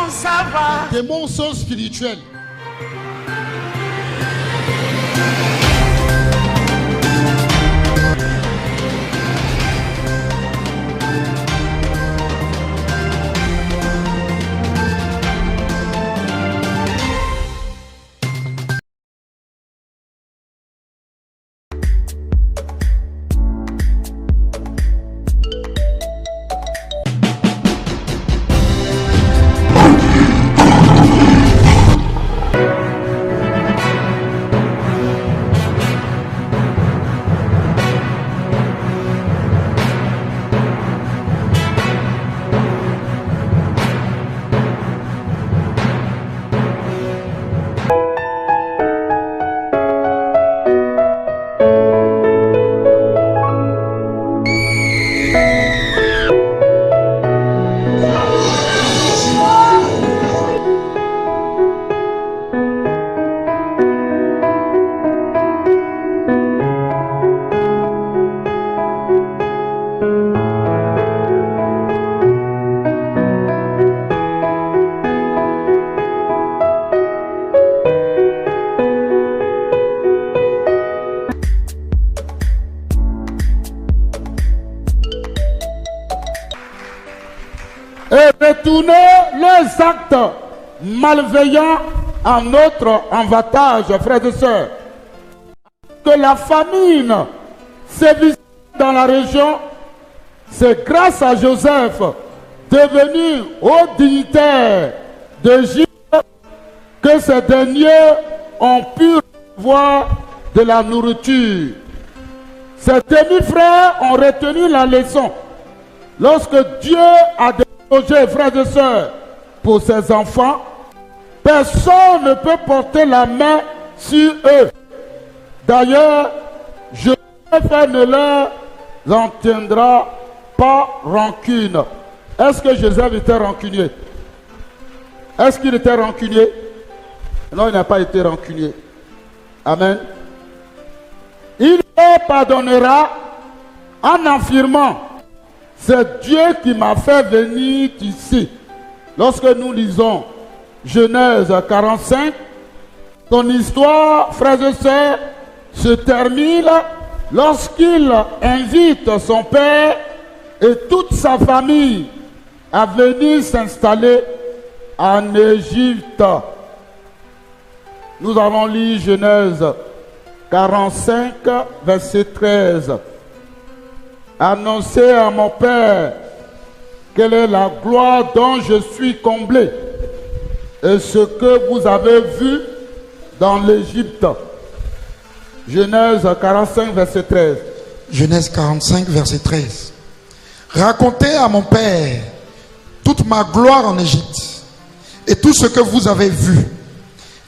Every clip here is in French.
ça va. Les démons sont spirituels. Et retourner les actes malveillants à notre avantage, frères et sœurs. Que la famine sévisse dans la région, c'est grâce à Joseph, devenu haut dignitaire d'Égypte, que ces derniers ont pu recevoir de la nourriture. Ces demi-frères ont retenu la leçon. Lorsque Dieu a des projets, frères et sœurs, pour ses enfants, personne ne peut porter la main sur eux. D'ailleurs, Joseph ne leur en tiendra pas rancune. Est-ce que Joseph était rancunier? Est-ce qu'il était rancunier? Non, il n'a pas été rancunier. Amen. Il leur pardonnera en affirmant: c'est Dieu qui m'a fait venir ici. Lorsque nous lisons Genèse 45, son histoire, frères et sœurs, se termine lorsqu'il invite son père et toute sa famille à venir s'installer en Égypte. Nous allons lire Genèse 45, verset 13. Annoncez à mon père quelle est la gloire dont je suis comblé et ce que vous avez vu dans l'Égypte. Genèse 45, verset 13. Genèse 45, verset 13. Racontez à mon père toute ma gloire en Égypte et tout ce que vous avez vu.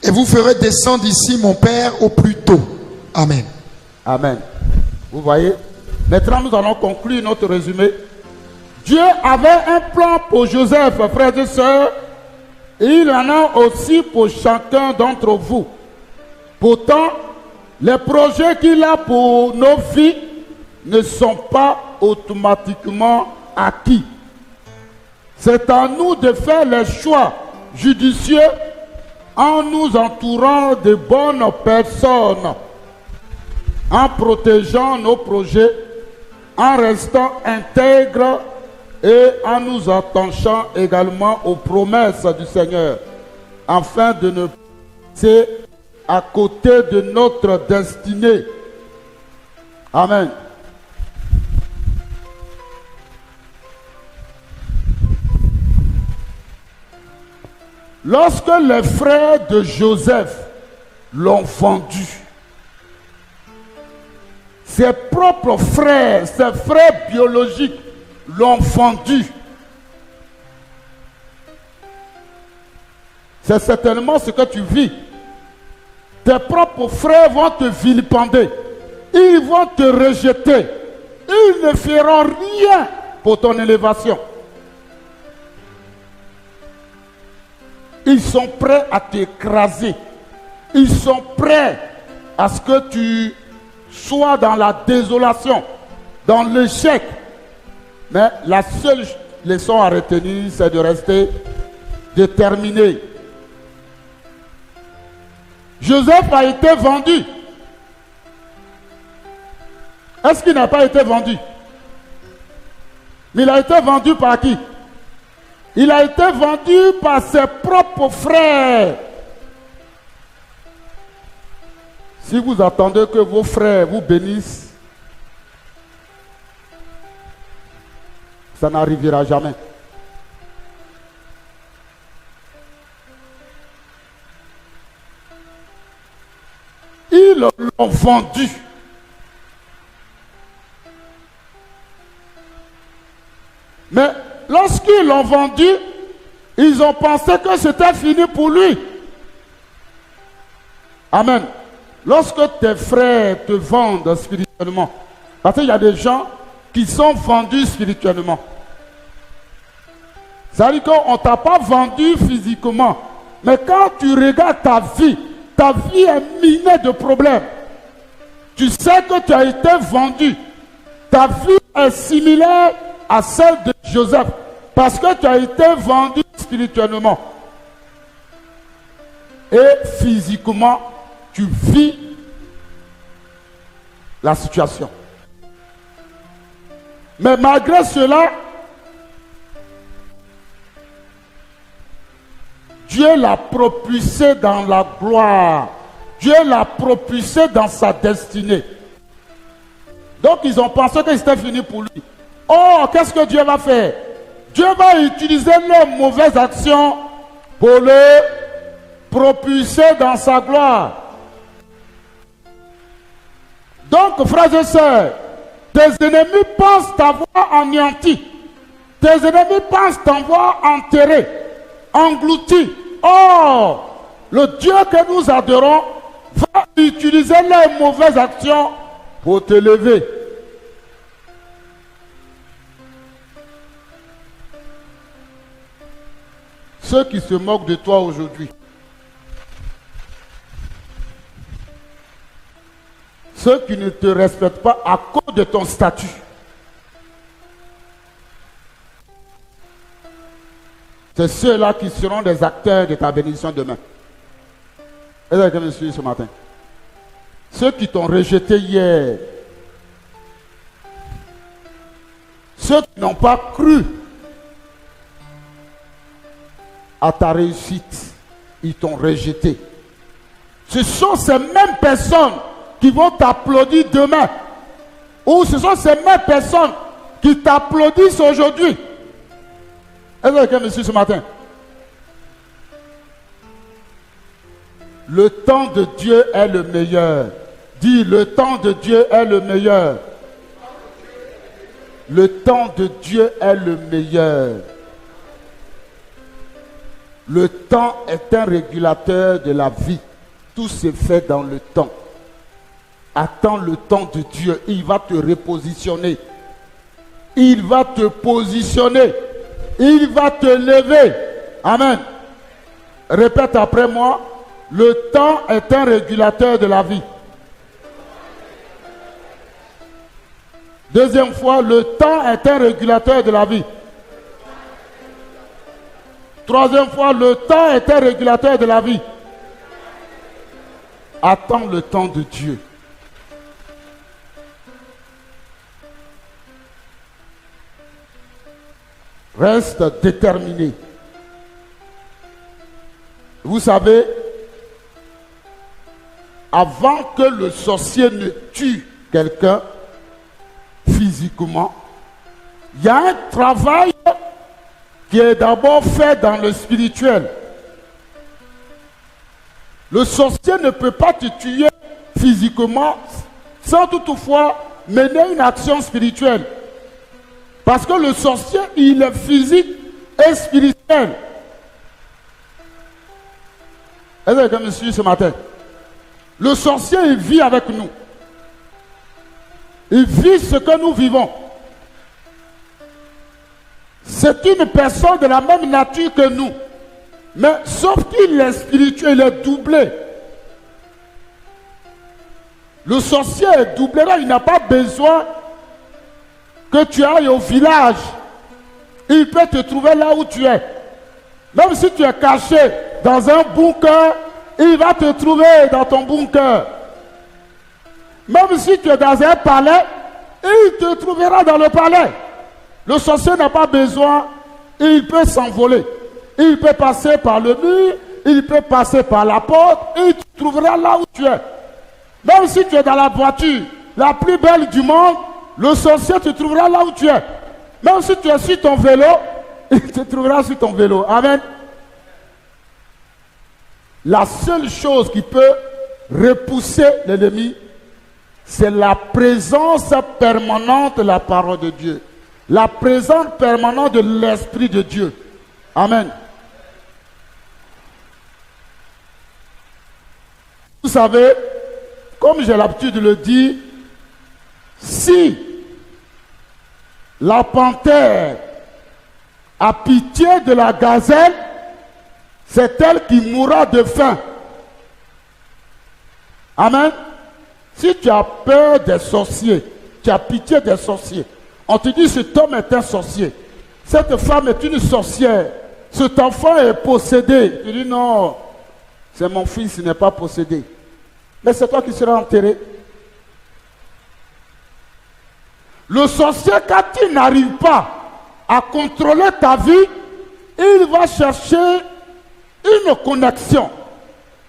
Et vous ferez descendre ici mon père au plus tôt. Amen. Amen. Vous voyez? Maintenant, nous allons conclure notre résumé. Dieu avait un plan pour Joseph, frères et sœurs, et il en a aussi pour chacun d'entre vous. Pourtant, les projets qu'il a pour nos vies ne sont pas automatiquement acquis. C'est à nous de faire les choix judicieux en nous entourant de bonnes personnes, en protégeant nos projets, en restant intègres et en nous attachant également aux promesses du Seigneur, afin de ne passer à côté de notre destinée. Amen. Lorsque les frères de Joseph l'ont vendu, ses propres frères, ses frères biologiques l'ont vendu. C'est certainement ce que tu vis. Tes propres frères vont te vilipender. Ils vont te rejeter. Ils ne feront rien pour ton élévation. Ils sont prêts à t'écraser. Ils sont prêts à ce que tu sois dans la désolation, dans l'échec. Mais la seule leçon à retenir, c'est de rester déterminé. Joseph a été vendu. Est-ce qu'il n'a pas été vendu? Mais il a été vendu par qui? Il a été vendu par ses propres frères. Si vous attendez que vos frères vous bénissent, ça n'arrivera jamais. Ils l'ont vendu. Mais lorsqu'ils l'ont vendu, ils ont pensé que c'était fini pour lui. Amen. Lorsque tes frères te vendent spirituellement, parce qu'il y a des gens qui sont vendus spirituellement. Ça veut dire qu'on ne t'a pas vendu physiquement. Mais quand tu regardes ta vie est minée de problèmes. Tu sais que tu as été vendu. Ta vie est similaire à celle de Joseph. Parce que tu as été vendu spirituellement. Et physiquement, tu vis la situation. Mais malgré cela, Dieu l'a propulsé dans la gloire. Dieu l'a propulsé dans sa destinée. Donc ils ont pensé que c'était fini pour lui. Oh, qu'est-ce que Dieu va faire? Dieu va utiliser leurs mauvaises actions pour le propulser dans sa gloire. Donc, frères et sœurs, tes ennemis pensent t'avoir anéanti. Tes ennemis pensent t'avoir enterré, englouti. Or, le Dieu que nous adorons va utiliser leurs mauvaises actions pour te lever. Ceux qui se moquent de toi aujourd'hui, ceux qui ne te respectent pas à cause de ton statut, c'est ceux-là qui seront des acteurs de ta bénédiction demain. Est-ce que quelqu'un me suit ce matin? Ceux qui t'ont rejeté hier, ceux qui n'ont pas cru à ta réussite, ils t'ont rejeté. Ce sont ces mêmes personnes qui vont t'applaudir demain. Ou ce sont ces mêmes personnes qui t'applaudissent aujourd'hui. Est-ce que quelqu'un me suit ce matin? Le temps de Dieu est le meilleur. Dis, le temps de Dieu est le meilleur. Le temps de Dieu est le meilleur. Le temps est un régulateur de la vie. Tout se fait dans le temps. Attends le temps de Dieu. Il va te repositionner. Il va te positionner. Il va te lever. Amen. Répète après moi. Le temps est un régulateur de la vie. Deuxième fois, le temps est un régulateur de la vie. Troisième fois, le temps est un régulateur de la vie. Attends le temps de Dieu. Reste déterminé. Vous savez, avant que le sorcier ne tue quelqu'un physiquement, il y a un travail qui est d'abord fait dans le spirituel. Le sorcier ne peut pas te tuer physiquement sans toutefois mener une action spirituelle. Parce que le sorcier, il est physique et spirituel. Est-ce que quelqu'un me suit ce matin? Le sorcier, il vit avec nous. Il vit ce que nous vivons. C'est une personne de la même nature que nous. Mais sauf qu'il est spirituel, il est doublé. Le sorcier est doublé là, il n'a pas besoin que tu ailles au village. Il peut te trouver là où tu es. Même si tu es caché dans un bunker, il va te trouver dans ton bunker. Même si tu es dans un palais, il te trouvera dans le palais. Le sorcier n'a pas besoin, il peut s'envoler. Il peut passer par le mur, il peut passer par la porte, et il te trouvera là où tu es. Même si tu es dans la voiture la plus belle du monde, le sorcier te trouvera là où tu es. Même si tu es sur ton vélo, il te trouvera sur ton vélo. Amen. La seule chose qui peut repousser l'ennemi, c'est la présence permanente de la parole de Dieu. La présence permanente de l'Esprit de Dieu. Amen. Vous savez, comme j'ai l'habitude de le dire, si la panthère a pitié de la gazelle, c'est elle qui mourra de faim. Amen. Si tu as peur des sorciers, tu as pitié des sorciers, on te dit cet homme est un sorcier, cette femme est une sorcière, cet enfant est possédé. Tu dis non, c'est mon fils, il n'est pas possédé. Mais c'est toi qui seras enterré. Le sorcier, quand il n'arrive pas à contrôler ta vie, il va chercher une connexion.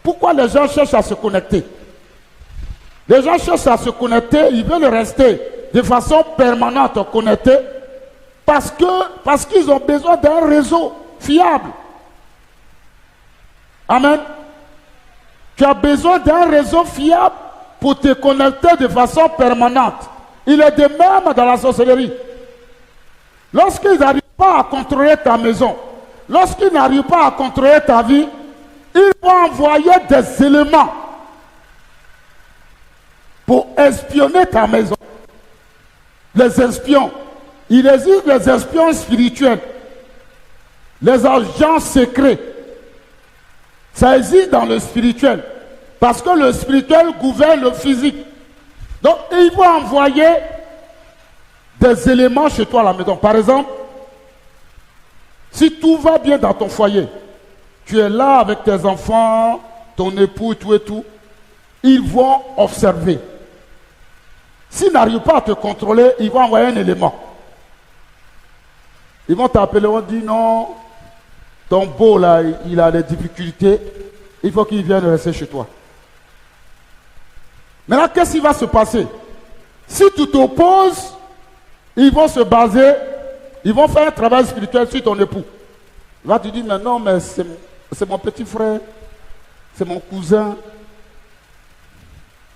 Pourquoi les gens cherchent à se connecter? Les gens cherchent à se connecter, ils veulent rester de façon permanente connectés parce qu'ils ont besoin d'un réseau fiable. Amen. Tu as besoin d'un réseau fiable pour te connecter de façon permanente. Il est de même dans la sorcellerie. Lorsqu'ils n'arrivent pas à contrôler ta maison, lorsqu'ils n'arrivent pas à contrôler ta vie, ils vont envoyer des éléments pour espionner ta maison. Les espions. Il existe les espions spirituels, les agents secrets. Ça existe dans le spirituel. Parce que le spirituel gouverne le physique. Donc, ils vont envoyer des éléments chez toi à la maison. Par exemple, si tout va bien dans ton foyer, tu es là avec tes enfants, ton époux, tout et tout, ils vont observer. S'ils n'arrivent pas à te contrôler, ils vont envoyer un élément. Ils vont t'appeler, ils vont dire non, ton beau là, il a des difficultés, il faut qu'il vienne rester chez toi. Maintenant, qu'est-ce qui va se passer? Si tu t'opposes, ils vont se baser, ils vont faire un travail spirituel sur ton époux. Il va te dire, mais non, mais c'est mon petit frère, c'est mon cousin,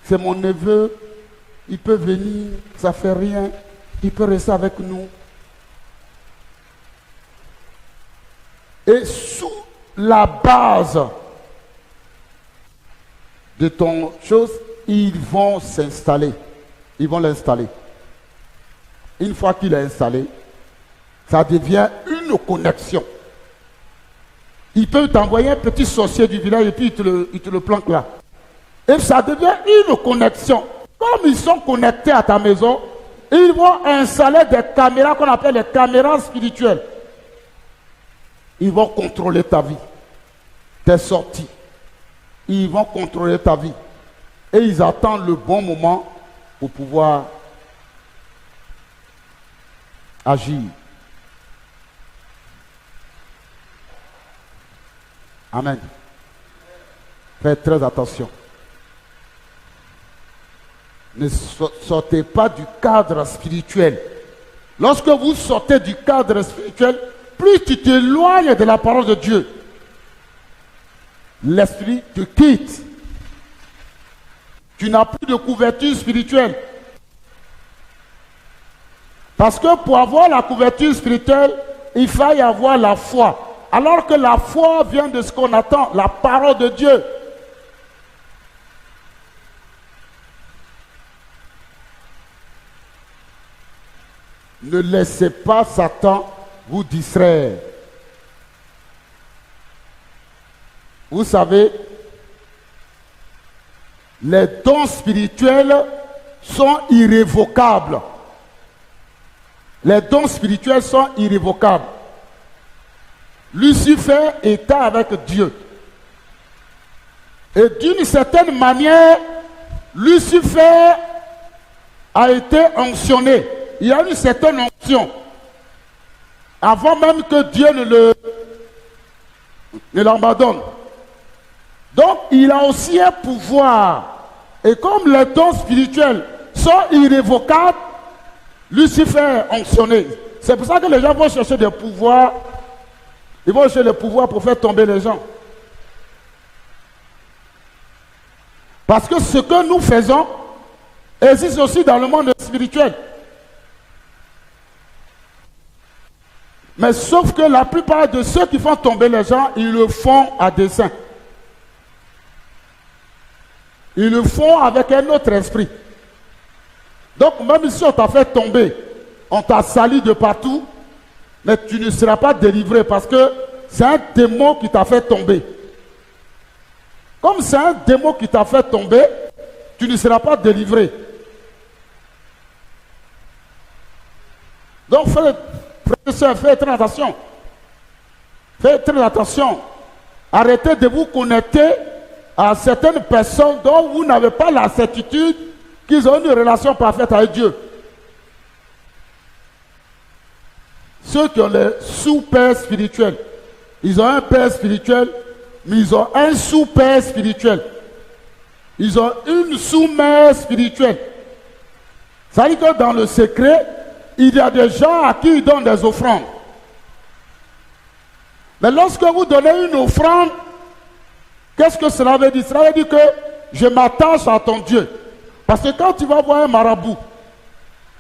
c'est mon neveu, il peut venir, ça ne fait rien, il peut rester avec nous. Et sous la base de ton chose, ils vont s'installer. Ils vont l'installer. Une fois qu'il est installé, ça devient une connexion. Il peut t'envoyer un petit sorcier du village et puis il te le planque là. Et ça devient une connexion. Comme ils sont connectés à ta maison, ils vont installer des caméras qu'on appelle les caméras spirituelles. Ils vont contrôler ta vie, tes sorties. Ils vont contrôler ta vie. Et ils attendent le bon moment pour pouvoir agir. Amen. Faites très attention. Ne sortez pas du cadre spirituel. Lorsque vous sortez du cadre spirituel, plus tu t'éloignes de la parole de Dieu, l'esprit te quitte. Tu n'as plus de couverture spirituelle. Parce que pour avoir la couverture spirituelle, il faut y avoir la foi. Alors que la foi vient de ce qu'on attend, la parole de Dieu. Ne laissez pas Satan vous distraire. Vous savez, les dons spirituels sont irrévocables. Les dons spirituels sont irrévocables. Lucifer était avec Dieu. Et d'une certaine manière, Lucifer a été onctionné. Il y a une certaine onction. Avant même que Dieu ne l'abandonne. Donc, il a aussi un pouvoir. Et comme les dons spirituels sont irrévocables, Lucifer est onctionné. C'est pour ça que les gens vont chercher des pouvoirs. Ils vont chercher les pouvoirs pour faire tomber les gens. Parce que ce que nous faisons existe aussi dans le monde spirituel. Mais sauf que la plupart de ceux qui font tomber les gens, ils le font à dessein. Ils le font avec un autre esprit. Donc même si on t'a fait tomber, on t'a sali de partout, mais tu ne seras pas délivré parce que c'est un démon qui t'a fait tomber. Comme c'est un démon qui t'a fait tomber, tu ne seras pas délivré. Donc frères et sœurs, faites très attention. Faites très attention. Arrêtez de vous connecter à certaines personnes dont vous n'avez pas la certitude qu'ils ont une relation parfaite avec Dieu. Ceux qui ont les sous-pères spirituels, ils ont un père spirituel, mais ils ont un sous-père spirituel. Ils ont une sous-mère spirituelle. Ça veut dire que dans le secret, il y a des gens à qui ils donnent des offrandes. Mais lorsque vous donnez une offrande, qu'est-ce que cela veut dire? Cela veut dire que je m'attache à ton Dieu. Parce que quand tu vas voir un marabout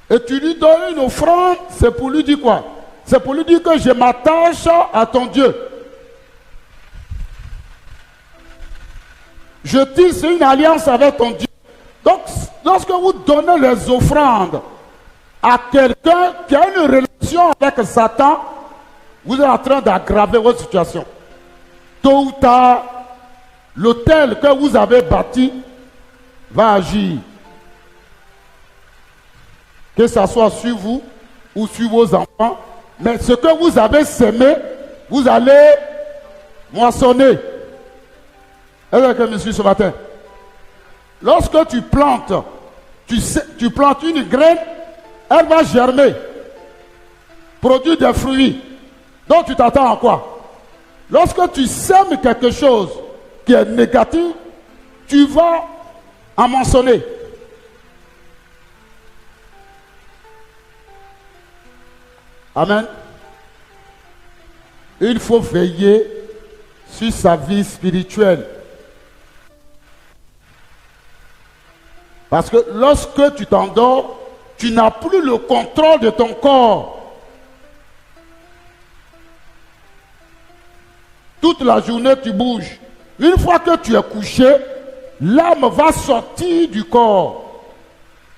et tu lui donnes une offrande, c'est pour lui dire quoi? C'est pour lui dire que je m'attache à ton Dieu. Je tisse une alliance avec ton Dieu. Donc, lorsque vous donnez les offrandes à quelqu'un qui a une relation avec Satan, vous êtes en train d'aggraver votre situation. Tôt ou tard, l'autel que vous avez bâti va agir. Que ce soit sur vous ou sur vos enfants. Mais ce que vous avez semé, vous allez moissonner. Est-ce que je me suis ce matin? Lorsque tu plantes, tu plantes une graine, elle va germer, produire des fruits. Donc tu t'attends à quoi? Lorsque tu sèmes quelque chose qui est négatif, tu vas amonceler. Amen. Il faut veiller sur sa vie spirituelle. Parce que lorsque tu t'endors, tu n'as plus le contrôle de ton corps. Toute la journée, tu bouges. Une fois que tu es couché, l'âme va sortir du corps.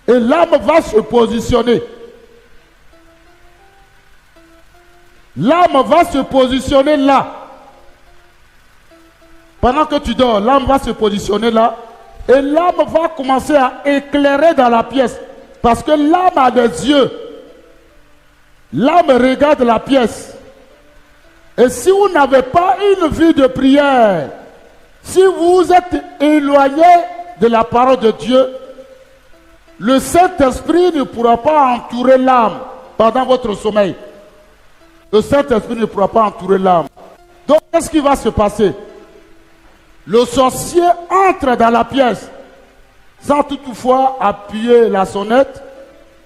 Et l'âme va se positionner. L'âme va se positionner là. Pendant que tu dors, l'âme va se positionner là. Et l'âme va commencer à éclairer dans la pièce. Parce que l'âme a des yeux. L'âme regarde la pièce. Et si vous n'avez pas une vie de prière, si vous êtes éloigné de la parole de Dieu, le Saint-Esprit ne pourra pas entourer l'âme pendant votre sommeil. Le Saint-Esprit ne pourra pas entourer l'âme. Donc, qu'est-ce qui va se passer? Le sorcier entre dans la pièce, sans toutefois appuyer la sonnette,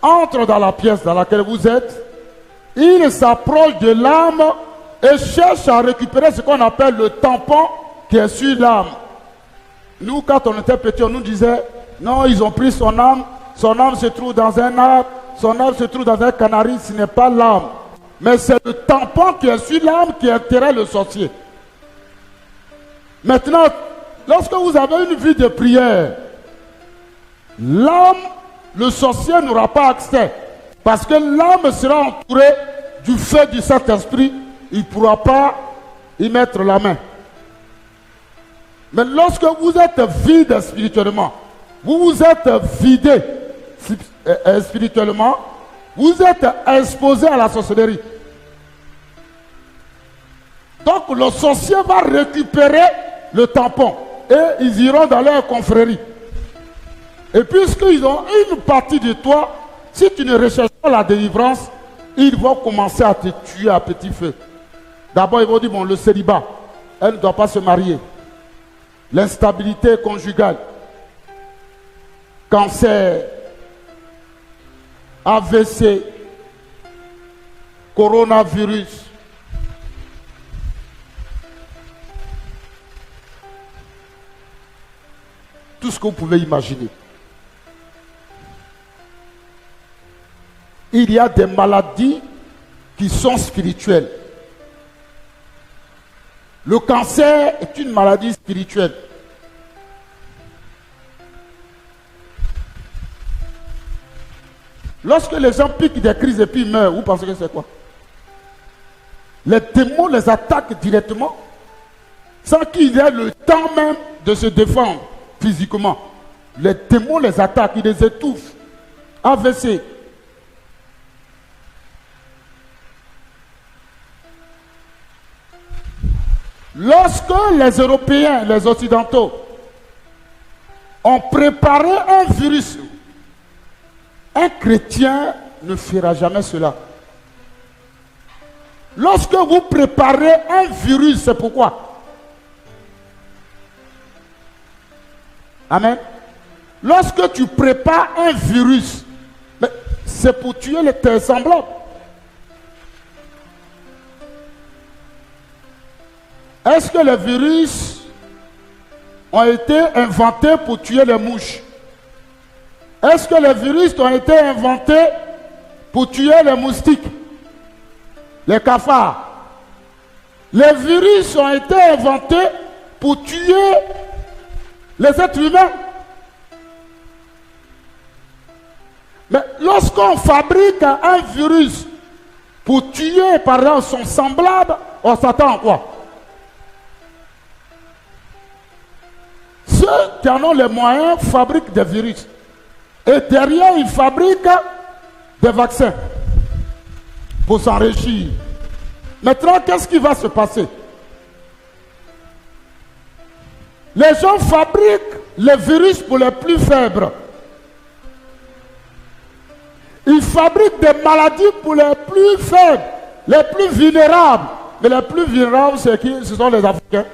entre dans la pièce dans laquelle vous êtes, il s'approche de l'âme et cherche à récupérer ce qu'on appelle le tampon qui est sur l'âme. Nous, quand on était petits, on nous disait, non, ils ont pris son âme se trouve dans un arbre, son âme se trouve dans un canari, ce n'est pas l'âme. Mais c'est le tampon qui est sur l'âme qui intéresse le sorcier. Maintenant, lorsque vous avez une vie de prière, l'âme, le sorcier n'aura pas accès. Parce que l'âme sera entourée du feu du Saint-Esprit. Il ne pourra pas y mettre la main. Mais lorsque vous êtes vide spirituellement, vous vous êtes vidé spirituellement, vous êtes exposé à la sorcellerie. Donc le sorcier va récupérer le tampon et ils iront dans leur confrérie. Et puisqu'ils ont une partie de toi, si tu ne recherches pas la délivrance, ils vont commencer à te tuer à petit feu. D'abord, ils vont dire, bon, le célibat, elle ne doit pas se marier. L'instabilité conjugale, cancer, AVC, coronavirus. Tout ce que vous pouvez imaginer. Il y a des maladies qui sont spirituelles. Le cancer est une maladie spirituelle. Lorsque les gens piquent des crises et puis meurent, vous pensez que c'est quoi? Les démons les attaquent directement sans qu'il ait le temps même de se défendre physiquement. Les démons les attaquent, ils les étouffent. AVC. Lorsque les Européens, les Occidentaux, ont préparé un virus, un chrétien ne fera jamais cela. Lorsque vous préparez un virus, c'est pourquoi? Amen. Lorsque tu prépares un virus, c'est pour tuer tes semblables. Est-ce que les virus ont été inventés pour tuer les mouches? Est-ce que les virus ont été inventés pour tuer les moustiques, les cafards? Les virus ont été inventés pour tuer les êtres humains. Mais lorsqu'on fabrique un virus pour tuer par exemple son semblable, on s'attend à quoi? Ceux qui en ont les moyens fabriquent des virus. Et derrière, ils fabriquent des vaccins pour s'enrichir. Maintenant, qu'est-ce qui va se passer? Les gens fabriquent les virus pour les plus faibles. Ils fabriquent des maladies pour les plus faibles, les plus vulnérables. Mais les plus vulnérables, c'est qui? Ce sont les Africains.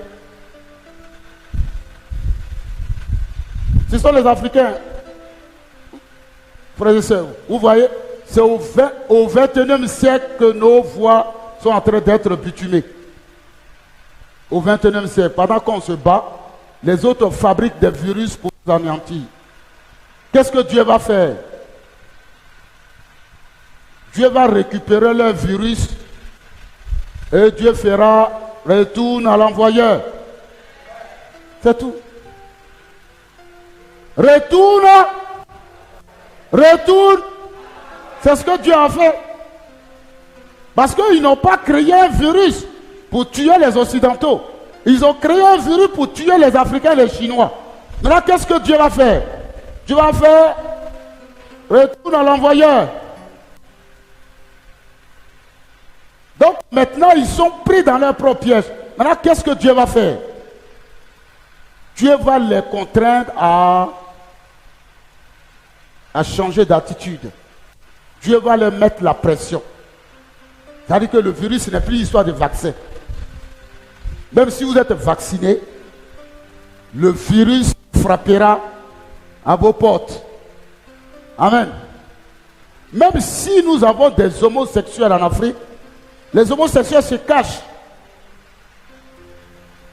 Ce sont les Africains. Frères et sœurs, vous voyez, c'est au 21e siècle que nos voix sont en train d'être bitumées. Au 21e siècle, pendant qu'on se bat, les autres fabriquent des virus pour nous anéantir. Qu'est-ce que Dieu va faire? Dieu va récupérer leur virus et Dieu fera retourne à l'envoyeur. C'est tout. Retourne. C'est ce que Dieu a fait. Parce qu'ils n'ont pas créé un virus pour tuer les Occidentaux. Ils ont créé un virus pour tuer les Africains et les Chinois. Maintenant, qu'est-ce que Dieu va faire? Dieu va faire retourne à l'envoyeur. Donc maintenant, ils sont pris dans leur propre piège. Maintenant, qu'est-ce que Dieu va faire? Dieu va les contraindre à changer d'attitude. Dieu va leur mettre la pression. C'est-à-dire que le virus, ce n'est plus l'histoire de vaccin. Même si vous êtes vacciné, le virus frappera à vos portes. Amen. Même si nous avons des homosexuels en Afrique, les homosexuels se cachent.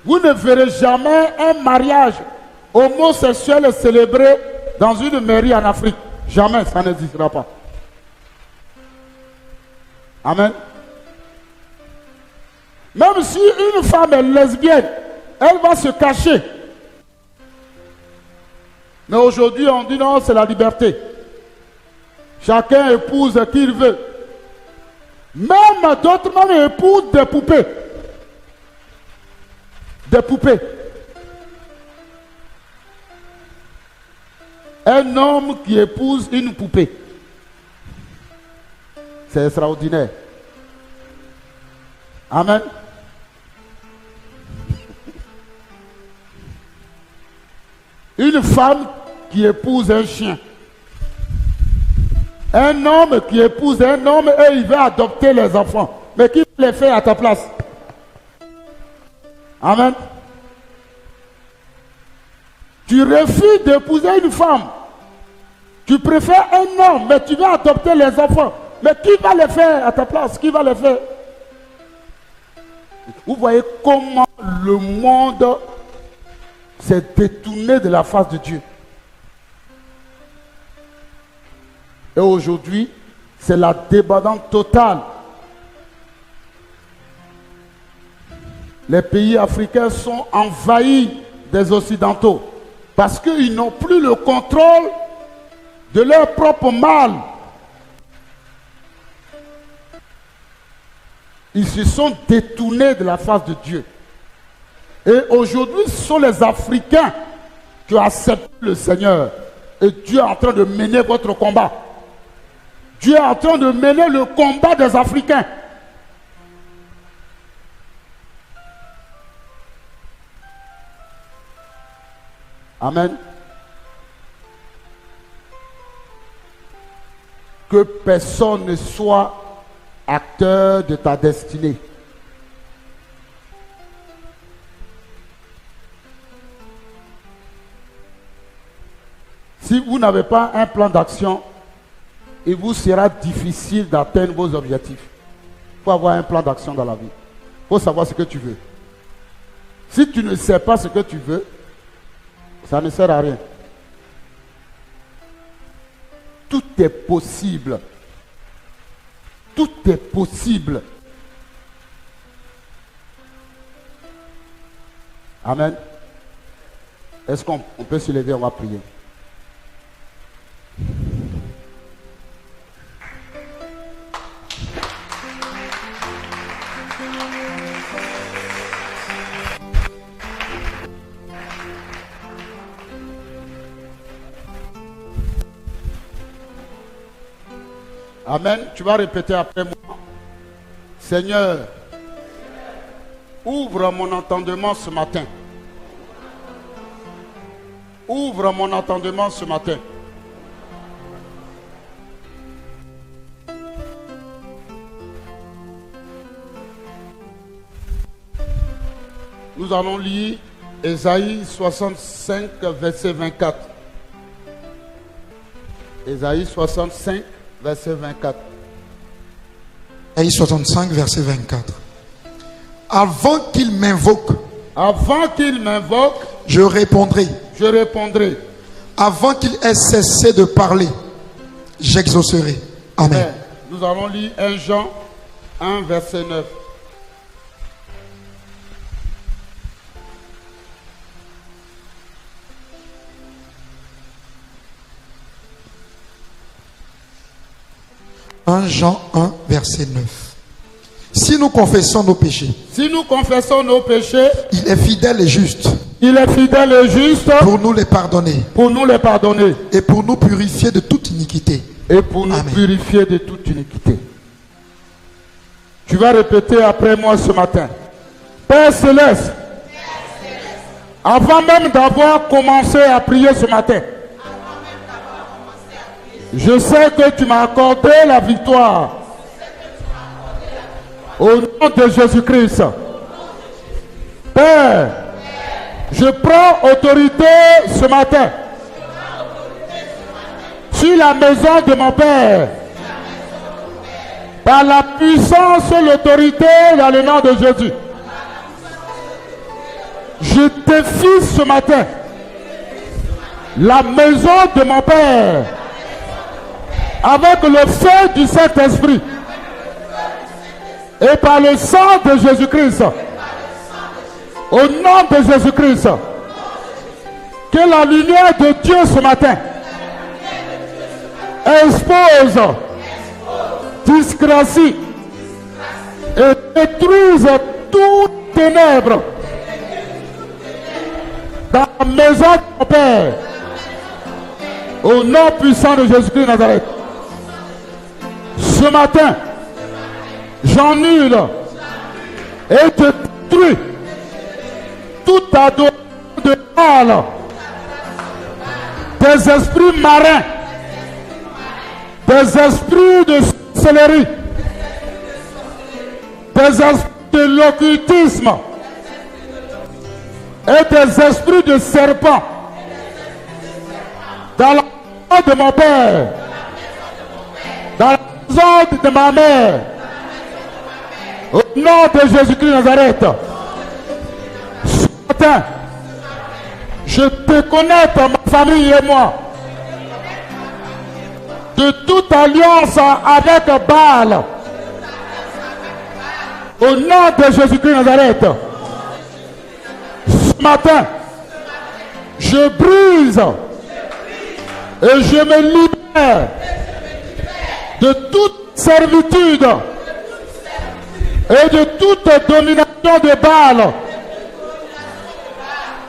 Vous ne verrez jamais un mariage homosexuel célébré dans une mairie en Afrique. Jamais, ça n'existera pas. Amen. Même si une femme est lesbienne, elle va se cacher. Mais aujourd'hui, on dit non, c'est la liberté. Chacun épouse qui il veut. Même d'autres même épousent des poupées. Des poupées. Un homme qui épouse une poupée. C'est extraordinaire. Amen. Une femme qui épouse un chien. Un homme qui épouse un homme et il veut adopter les enfants. Mais qui les fait à ta place? Amen. Tu refuses d'épouser une femme. Tu préfères un homme, mais tu veux adopter les enfants. Mais qui va les faire à ta place? Qui va les faire? Vous voyez comment le monde s'est détourné de la face de Dieu. Et aujourd'hui, c'est la débandade totale. Les pays africains sont envahis des Occidentaux parce qu'ils n'ont plus le contrôle de leur propre mal. Ils se sont détournés de la face de Dieu. Et aujourd'hui, ce sont les Africains qui ont accepté le Seigneur. Et Dieu est en train de mener votre combat. Dieu est en train de mener le combat des Africains. Amen. Que personne ne soit acteur de ta destinée. Si vous n'avez pas un plan d'action, il vous sera difficile d'atteindre vos objectifs. Il faut avoir un plan d'action dans la vie. Il faut savoir ce que tu veux. Si tu ne sais pas ce que tu veux, ça ne sert à rien. Tout est possible. Tout est possible. Amen. Est-ce qu'on peut se lever? On va prier. Amen. Tu vas répéter après moi. Seigneur, ouvre mon entendement ce matin. Ouvre mon entendement ce matin. Nous allons lire Ésaïe 65, verset 24. Ésaïe 65, verset 24. Ésaïe 65, verset 24. Avant qu'il m'invoque, je répondrai. Avant qu'il ait cessé de parler, j'exaucerai. Amen. Nous allons lire 1 Jean 1, verset 9. Jean 1, verset 9. Si nous confessons nos péchés, il est fidèle et juste. Pour nous les pardonner. Et pour nous purifier de toute iniquité. Tu vas répéter après moi ce matin. Père Céleste, avant même d'avoir commencé à prier ce matin, je sais que tu m'as accordé la victoire. Au nom de Jésus-Christ. Père, je prends autorité ce matin sur la maison de mon Père. Par la puissance et l'autorité dans le nom de Jésus. Je défie ce matin la maison de mon Père avec le feu du Saint-Esprit et par le sang de Jésus-Christ. Au nom de Jésus-Christ, que la lumière de Dieu ce matin expose, disgracie et détruise toute ténèbres dans la maison de mon Père. Au nom puissant de Jésus-Christ de Nazareth. Ce matin, j'annule et je détruis toute adoration de mal des esprits marins, des esprits de sorcellerie, des esprits de l'occultisme et des esprits de serpents dans la maison de mon père, dans la maison de ma mère, au nom de Jésus-Christ de Nazareth. Ce matin, je déconnecte ma famille et moi de toute alliance avec Baal. Au nom de Jésus-Christ de Nazareth. Ce matin, je brise et je me libère de toute servitude et de toute domination de Baal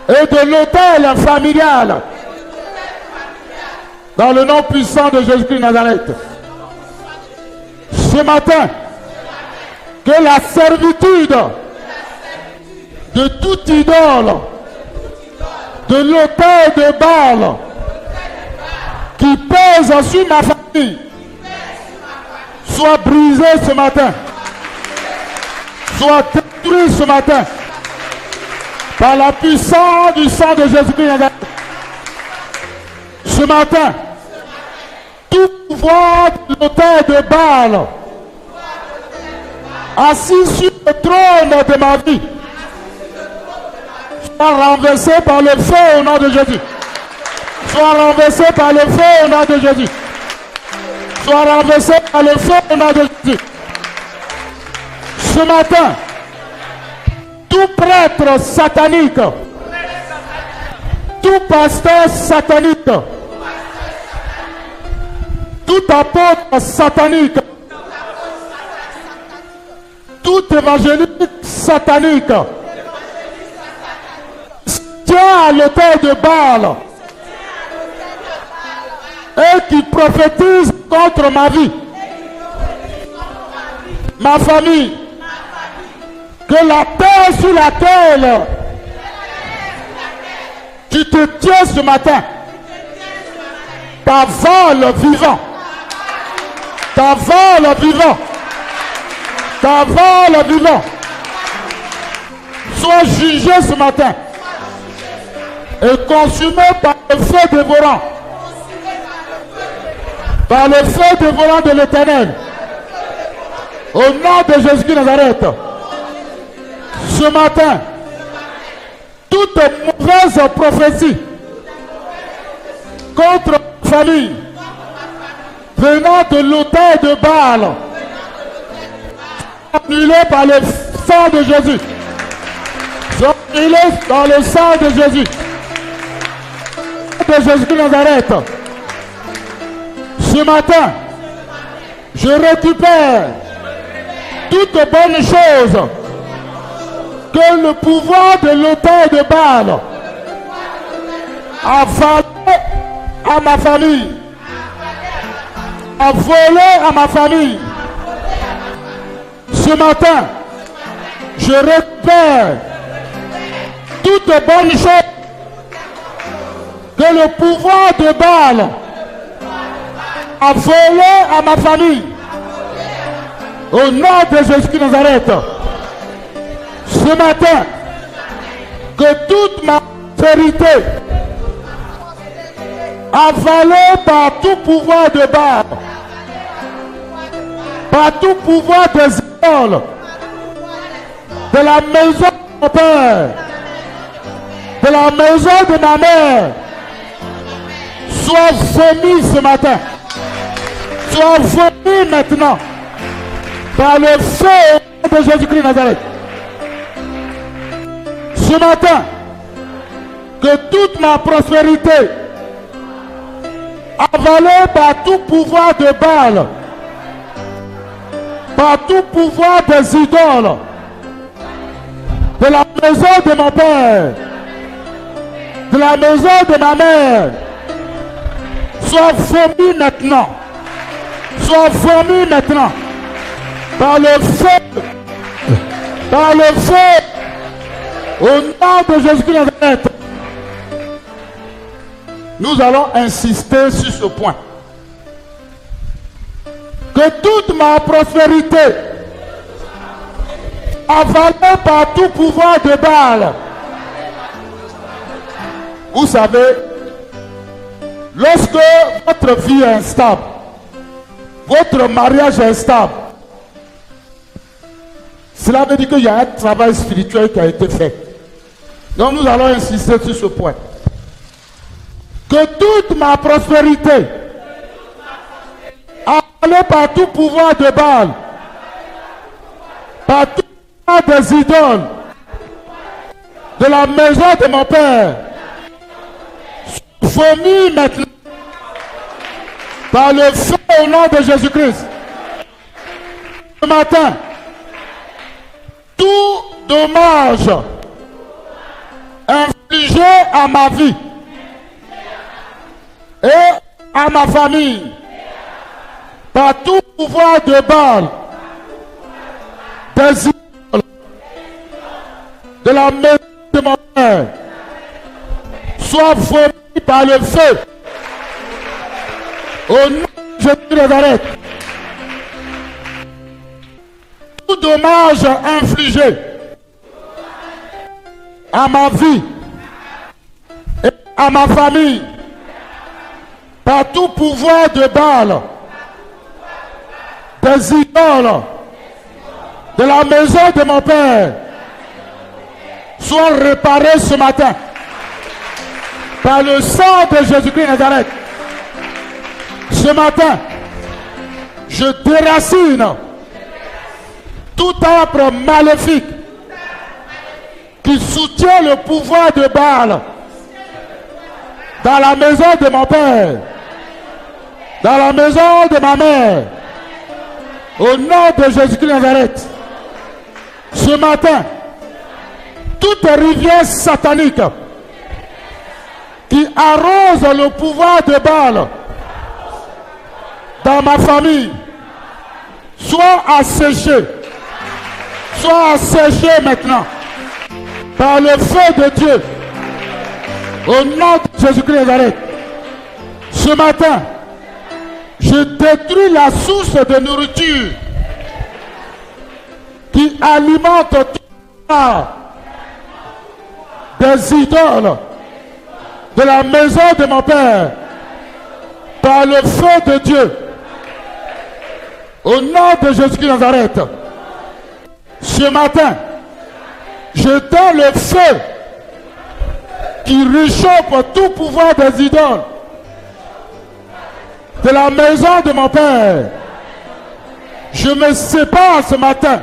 et de l'autel familial. Dans le nom puissant de Jésus-Christ de Nazareth. Ce matin, que la servitude de toute idole, de l'autel de Baal, qui pèse sur ma famille, soit brisée ce matin, soit détruite ce matin, par la puissance du sang de Jésus-Christ. Ce matin, tout pouvoir de l'autel de Baal, assis sur le trône de ma vie, soit renversé par le feu au nom de Jésus. Soit renversé par le feu au nom de Jésus. Soit renversé par le feu au nom de Jésus. Ce matin, tout prêtre satanique, tout pasteur satanique, tout apôtre satanique, tout évangélique satanique, tient à l'autel de Baal et qui prophétise contre ma vie, ma famille, que la terre sur laquelle tu te tiens ce matin, ta vol vivant, ta vol vivant, ta vol vivant, soit jugé ce matin et consumé par le feu dévorant, par le feu dévorant de l'Éternel, au nom de Jésus de Nazareth. Ce matin, toute mauvaise prophétie contre la famille venant de l'autel de Baal, annulée par le sang de Jésus, annulée dans le sang de Jésus, de Jésus de Nazareth. Ce matin, je récupère toutes bonnes choses que le pouvoir de l'autel de Baal a volé à ma famille, a volé à ma famille. Ce matin, je récupère toutes bonnes choses que le pouvoir de Baal a volé à ma famille. Au nom de Jésus de Nazareth. Ce matin, que toute ma vérité, avalée par tout pouvoir de Baal, par tout pouvoir des idoles, de la maison de mon père, de la maison de ma mère, soit vomi ce matin, soit vomi maintenant, par le feu de Jésus-Christ de Nazareth. Ce matin, que toute ma prospérité, avalée par tout pouvoir de Baal, par tout pouvoir des idoles, de la maison de mon père, de la maison de ma mère, soit vomi maintenant, soit vomi maintenant, par le feu, au nom de Jésus-Christ de Nazareth. Nous allons insister sur ce point. Que toute ma prospérité avalée par tout pouvoir de Baal. Vous savez, lorsque votre vie est instable, votre mariage est instable, cela veut dire qu'il y a un travail spirituel qui a été fait. Donc nous allons insister sur ce point. Que toute ma prospérité, avalée par tout pouvoir de Baal, par tout pouvoir des idoles, de la maison de mon Père, vomi maintenant par le feu au nom de Jésus-Christ. Ce matin, tout dommage infligé à ma vie et à ma famille par tout pouvoir de Baal, des idoles, de la maison de mon Père, soit vomi par le feu au nom de Jésus de Nazareth. Tout dommage infligé à ma vie et à ma famille par tout pouvoir de Baal, des idoles, de la maison de mon Père, soit réparé ce matin par le sang de Jésus-Christ de Nazareth. Ce matin, je déracine tout arbre maléfique qui soutient le pouvoir de Baal dans la maison de mon Père, dans la maison de ma mère, au nom de Jésus-Christ de Nazareth. Ce matin, toute rivière satanique qui arrose le pouvoir de Baal dans ma famille, soit asséché maintenant par le feu de Dieu au nom de Jésus-Christ de Nazareth. Ce matin, je détruis la source de nourriture qui alimente tout des idoles de la maison de mon Père par le feu de Dieu au nom de Jésus-Christ de Nazareth. Ce matin, je donne le feu qui réchauffe tout pouvoir des idoles de la maison de mon Père. Je me sépare ce matin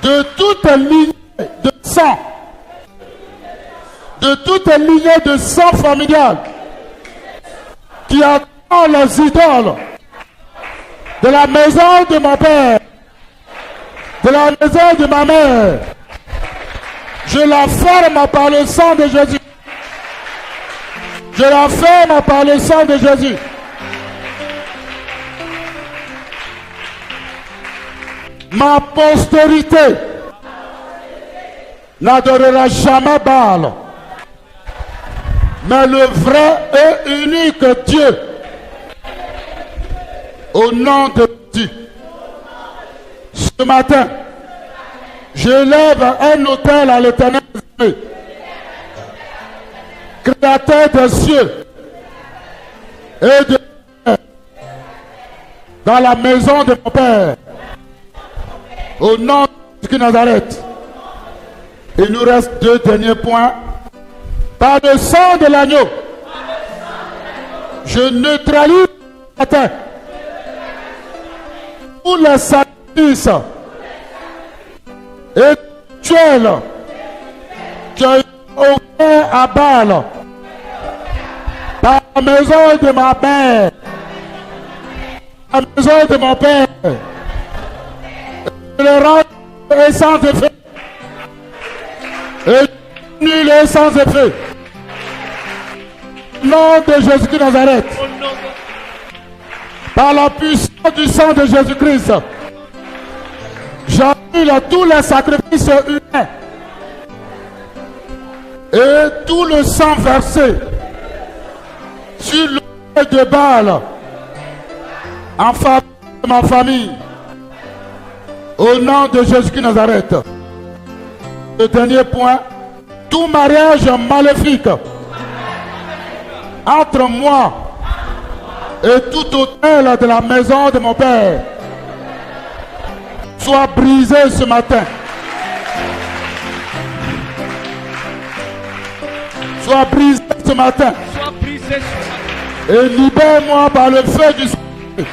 de toute lignée de sang, de toute lignée de sang familial qui attend les idoles de la maison de mon Père, de la maison de ma mère. Je la ferme par le sang de Jésus. Je la ferme par le sang de Jésus. Ma postérité n'adorera jamais Baal, mais le vrai et unique Dieu. Au nom de Dieu. Ce matin, je lève un autel à l'Éternel, créateur des cieux et de terre, dans la maison de mon Père. Au nom de Jésus Nazareth. Il nous reste deux derniers points. Par le sang de l'agneau, je neutralise ce matin tous les sacrifices rituels qui ont été offerts à Baal par la maison de ma mère, la maison de mon père. Je les rends sans effet. Et nul est sans effet. Au nom de Jésus-Christ de Nazareth. Par la puissance du sang de Jésus-Christ, j'annule tous les sacrifices humains et tout le sang versé sur le de Baal en faveur de ma famille. Au nom de Jésus-Christ Nazareth. Le dernier point, tout mariage maléfique entre moi et tout autel de la maison de mon Père soit brisé ce matin. Soit brisé ce matin. Sois brisé ce matin. Et libère-moi par le feu du Saint-Esprit.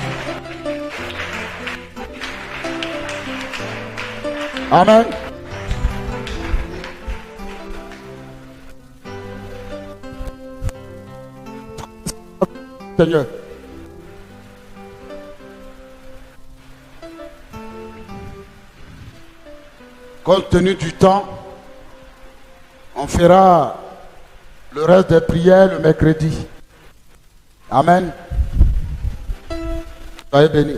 Amen. Seigneur. Compte tenu du temps, on fera le reste des prières le mercredi. Amen. Soyez bénis.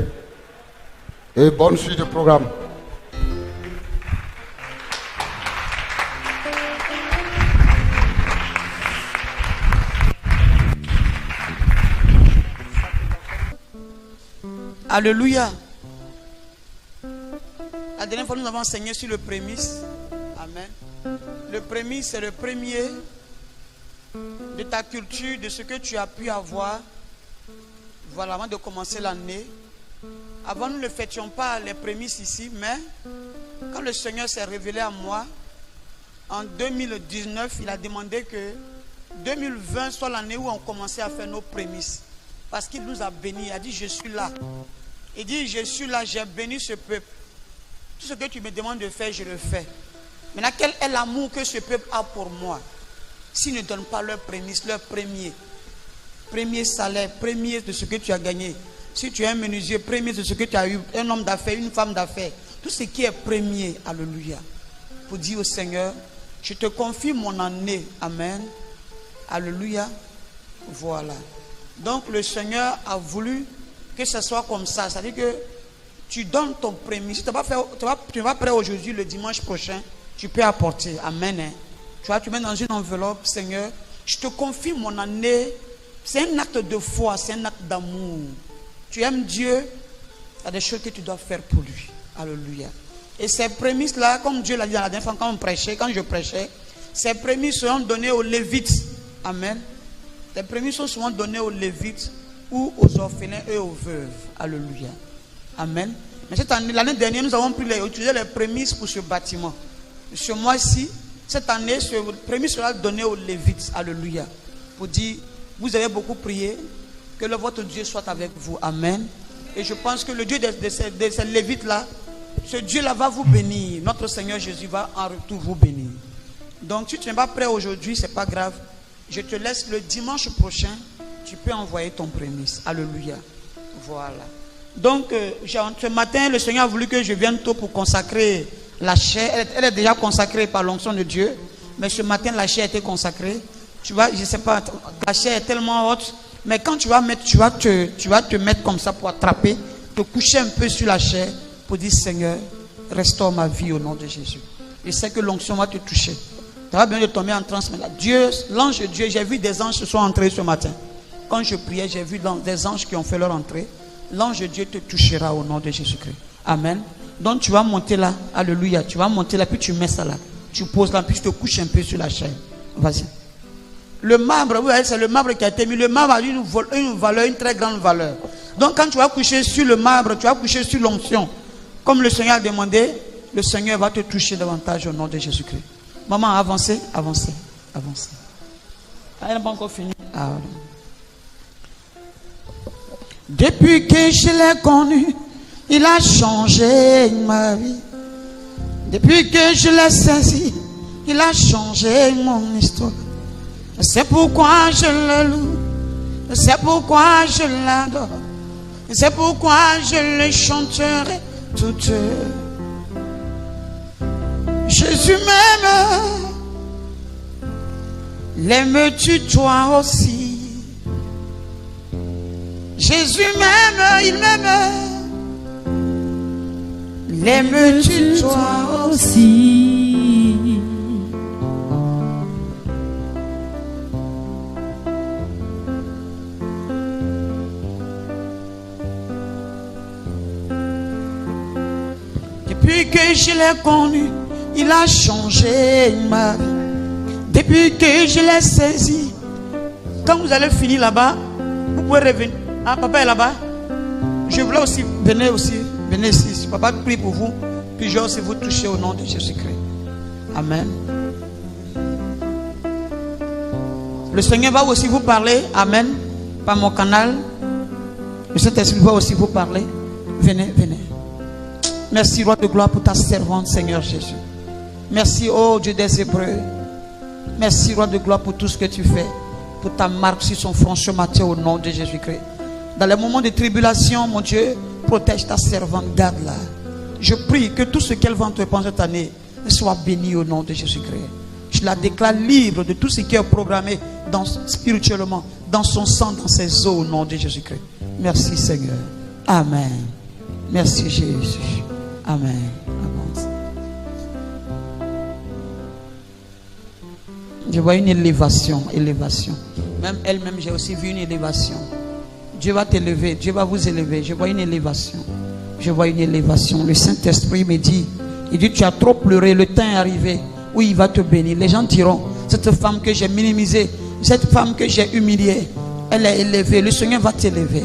Et bonne suite de programme. Alléluia. La dernière fois, nous avons enseigné sur le prémisse. Amen. Le prémisse, c'est le premier de ta culture, de ce que tu as pu avoir. Voilà, avant de commencer l'année. Avant, nous ne fêtions pas les prémices ici, mais quand le Seigneur s'est révélé à moi, en 2019, il a demandé que 2020 soit l'année où on commençait à faire nos prémices. Parce qu'il nous a bénis. Il a dit, je suis là. Il dit, je suis là, j'ai béni ce peuple. Tout ce que tu me demandes de faire, je le fais. Maintenant, quel est l'amour que ce peuple a pour moi? S'ils ne donnent pas leur prémisse, leur premier salaire, premier de ce que tu as gagné. Si tu es un menuisier, premier de ce que tu as eu, un homme d'affaires, une femme d'affaires. Tout ce qui est premier, alléluia. Pour dire au Seigneur, je te confie mon année. Amen. Alléluia. Voilà. Donc le Seigneur a voulu que ce soit comme ça. C'est-à-dire que tu donnes ton prémisse. Si tu n'es pas prêt aujourd'hui, le dimanche prochain, tu peux apporter. Amen. Hein. Tu vois, tu mets dans une enveloppe, Seigneur, je te confie mon année. C'est un acte de foi, c'est un acte d'amour. Tu aimes Dieu, il y a des choses que tu dois faire pour lui. Alléluia. Et ces prémices-là, comme Dieu l'a dit dans la dernière fois quand je prêchais, ces prémices seront données aux Lévites. Amen. Les prémices sont souvent données aux Lévites ou aux orphelins et aux veuves. Alléluia. Amen. Mais cette année, l'année dernière, nous avons utilisé les prémices pour ce bâtiment. Ce mois-ci, cette année, ce prémisse sera donné aux Lévites. Alléluia. Pour dire, vous avez beaucoup prié, que votre Dieu soit avec vous. Amen. Et je pense que le Dieu de ces Lévites-là, ce Dieu-là va vous bénir. Notre Seigneur Jésus va en retour vous bénir. Donc, si tu n'es pas prêt aujourd'hui, ce n'est pas grave. Je te laisse le dimanche prochain. Tu peux envoyer ton prémisse. Alléluia. Voilà. Donc, ce matin, le Seigneur a voulu que je vienne tôt pour consacrer la chair. Elle est déjà consacrée par l'onction de Dieu. Mais ce matin, la chair a été consacrée. Tu vois, je ne sais pas, la chair est tellement haute. Mais quand tu vas te mettre comme ça pour attraper, te coucher un peu sur la chair pour dire, Seigneur, restaure ma vie au nom de Jésus. Je sais que l'onction va te toucher. Tu vas bien de tomber en transe. Dieu, l'ange de Dieu, j'ai vu des anges se sont entrés ce matin. Quand je priais, j'ai vu des anges qui ont fait leur entrée. L'ange de Dieu te touchera au nom de Jésus-Christ. Amen. Donc tu vas monter là. Alléluia. Tu vas monter là, puis tu mets ça là. Tu poses là, puis tu te couches un peu sur la chair. Vas-y. Le marbre, vous voyez, c'est le marbre qui a été mis. Le marbre a une valeur, une très grande valeur. Donc quand tu vas coucher sur le marbre, tu vas coucher sur l'onction. Comme le Seigneur a demandé, le Seigneur va te toucher davantage au nom de Jésus-Christ. Maman, avancez. Elle n'a pas encore fini. Ah, voilà. Depuis que je l'ai connu, il a changé ma vie. Depuis que je l'ai saisi, il a changé mon histoire. C'est pourquoi je le loue. C'est pourquoi je l'adore. C'est pourquoi je le chanterai toute. Jésus m'aime. L'aimes-tu toi aussi? Jésus m'aime, il m'aime. L'aimes-tu toi aussi? Depuis que je l'ai connu, il a changé ma vie. Depuis que je l'ai saisi. Quand vous allez finir là-bas, vous pouvez revenir. Ah, papa est là-bas. Je voulais aussi, venez ici. Papa prie pour vous. Puis je vais aussi vous toucher au nom de Jésus-Christ. Amen. Le Seigneur va aussi vous parler. Amen. Par mon canal. Le Saint-Esprit va aussi vous parler. Venez. Merci, roi de gloire, pour ta servante, Seigneur Jésus. Merci, oh Dieu des Hébreux. Merci, roi de gloire, pour tout ce que tu fais. Pour ta marque sur son front ce matin au nom de Jésus-Christ. Dans les moments de tribulation, mon Dieu, protège ta servante, garde-la. Je prie que tout ce qu'elle va entreprendre cette année soit béni au nom de Jésus-Christ. Je la déclare libre de tout ce qui est programmé spirituellement, dans son sang, dans ses os, au nom de Jésus-Christ. Merci Seigneur. Amen. Merci Jésus. Amen. Amen. Je vois une élévation. Même elle-même, j'ai aussi vu une élévation. Dieu va t'élever, Dieu va vous élever. Je vois une élévation. Le Saint-Esprit me dit, il dit, tu as trop pleuré, le temps est arrivé où il va te bénir. Les gens diront, cette femme que j'ai minimisée, cette femme que j'ai humiliée, elle est élevée. Le Seigneur va t'élever.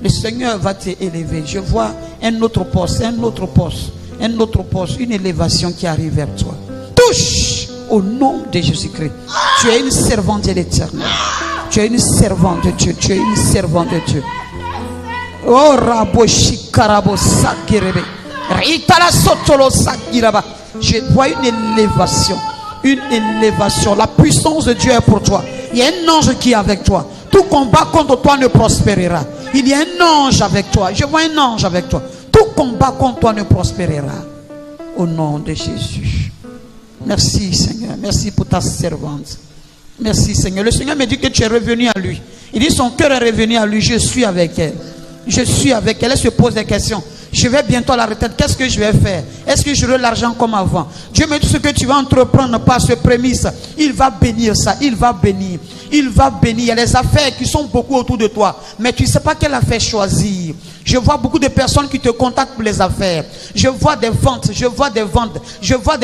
Je vois un autre poste, une élévation qui arrive vers toi. Touche au nom de Jésus-Christ. Tu es une servante de l'Éternel. Tu es une servante de Dieu. Oh Rabo Shikarabo Sakirebe. Ritala Sotolo Sakiraba. Je vois une élévation. La puissance de Dieu est pour toi. Il y a un ange qui est avec toi. Tout combat contre toi ne prospérera. Il y a un ange avec toi. Je vois un ange avec toi. Tout combat contre toi ne prospérera. Au nom de Jésus. Merci Seigneur. Merci pour ta servante. Merci Seigneur. Le Seigneur me dit que tu es revenu à lui. Il dit son cœur est revenu à lui. Je suis avec elle. Elle se pose des questions. Je vais bientôt à la retraite. Qu'est-ce que je vais faire? Est-ce que j'aurai l'argent comme avant? Dieu me dit ce que tu vas entreprendre par ce prémisse. Il va bénir ça. Il va bénir. Il y a des affaires qui sont beaucoup autour de toi. Mais tu ne sais pas quelle affaire choisir. Je vois beaucoup de personnes qui te contactent pour les affaires. Je vois des ventes. Je vois des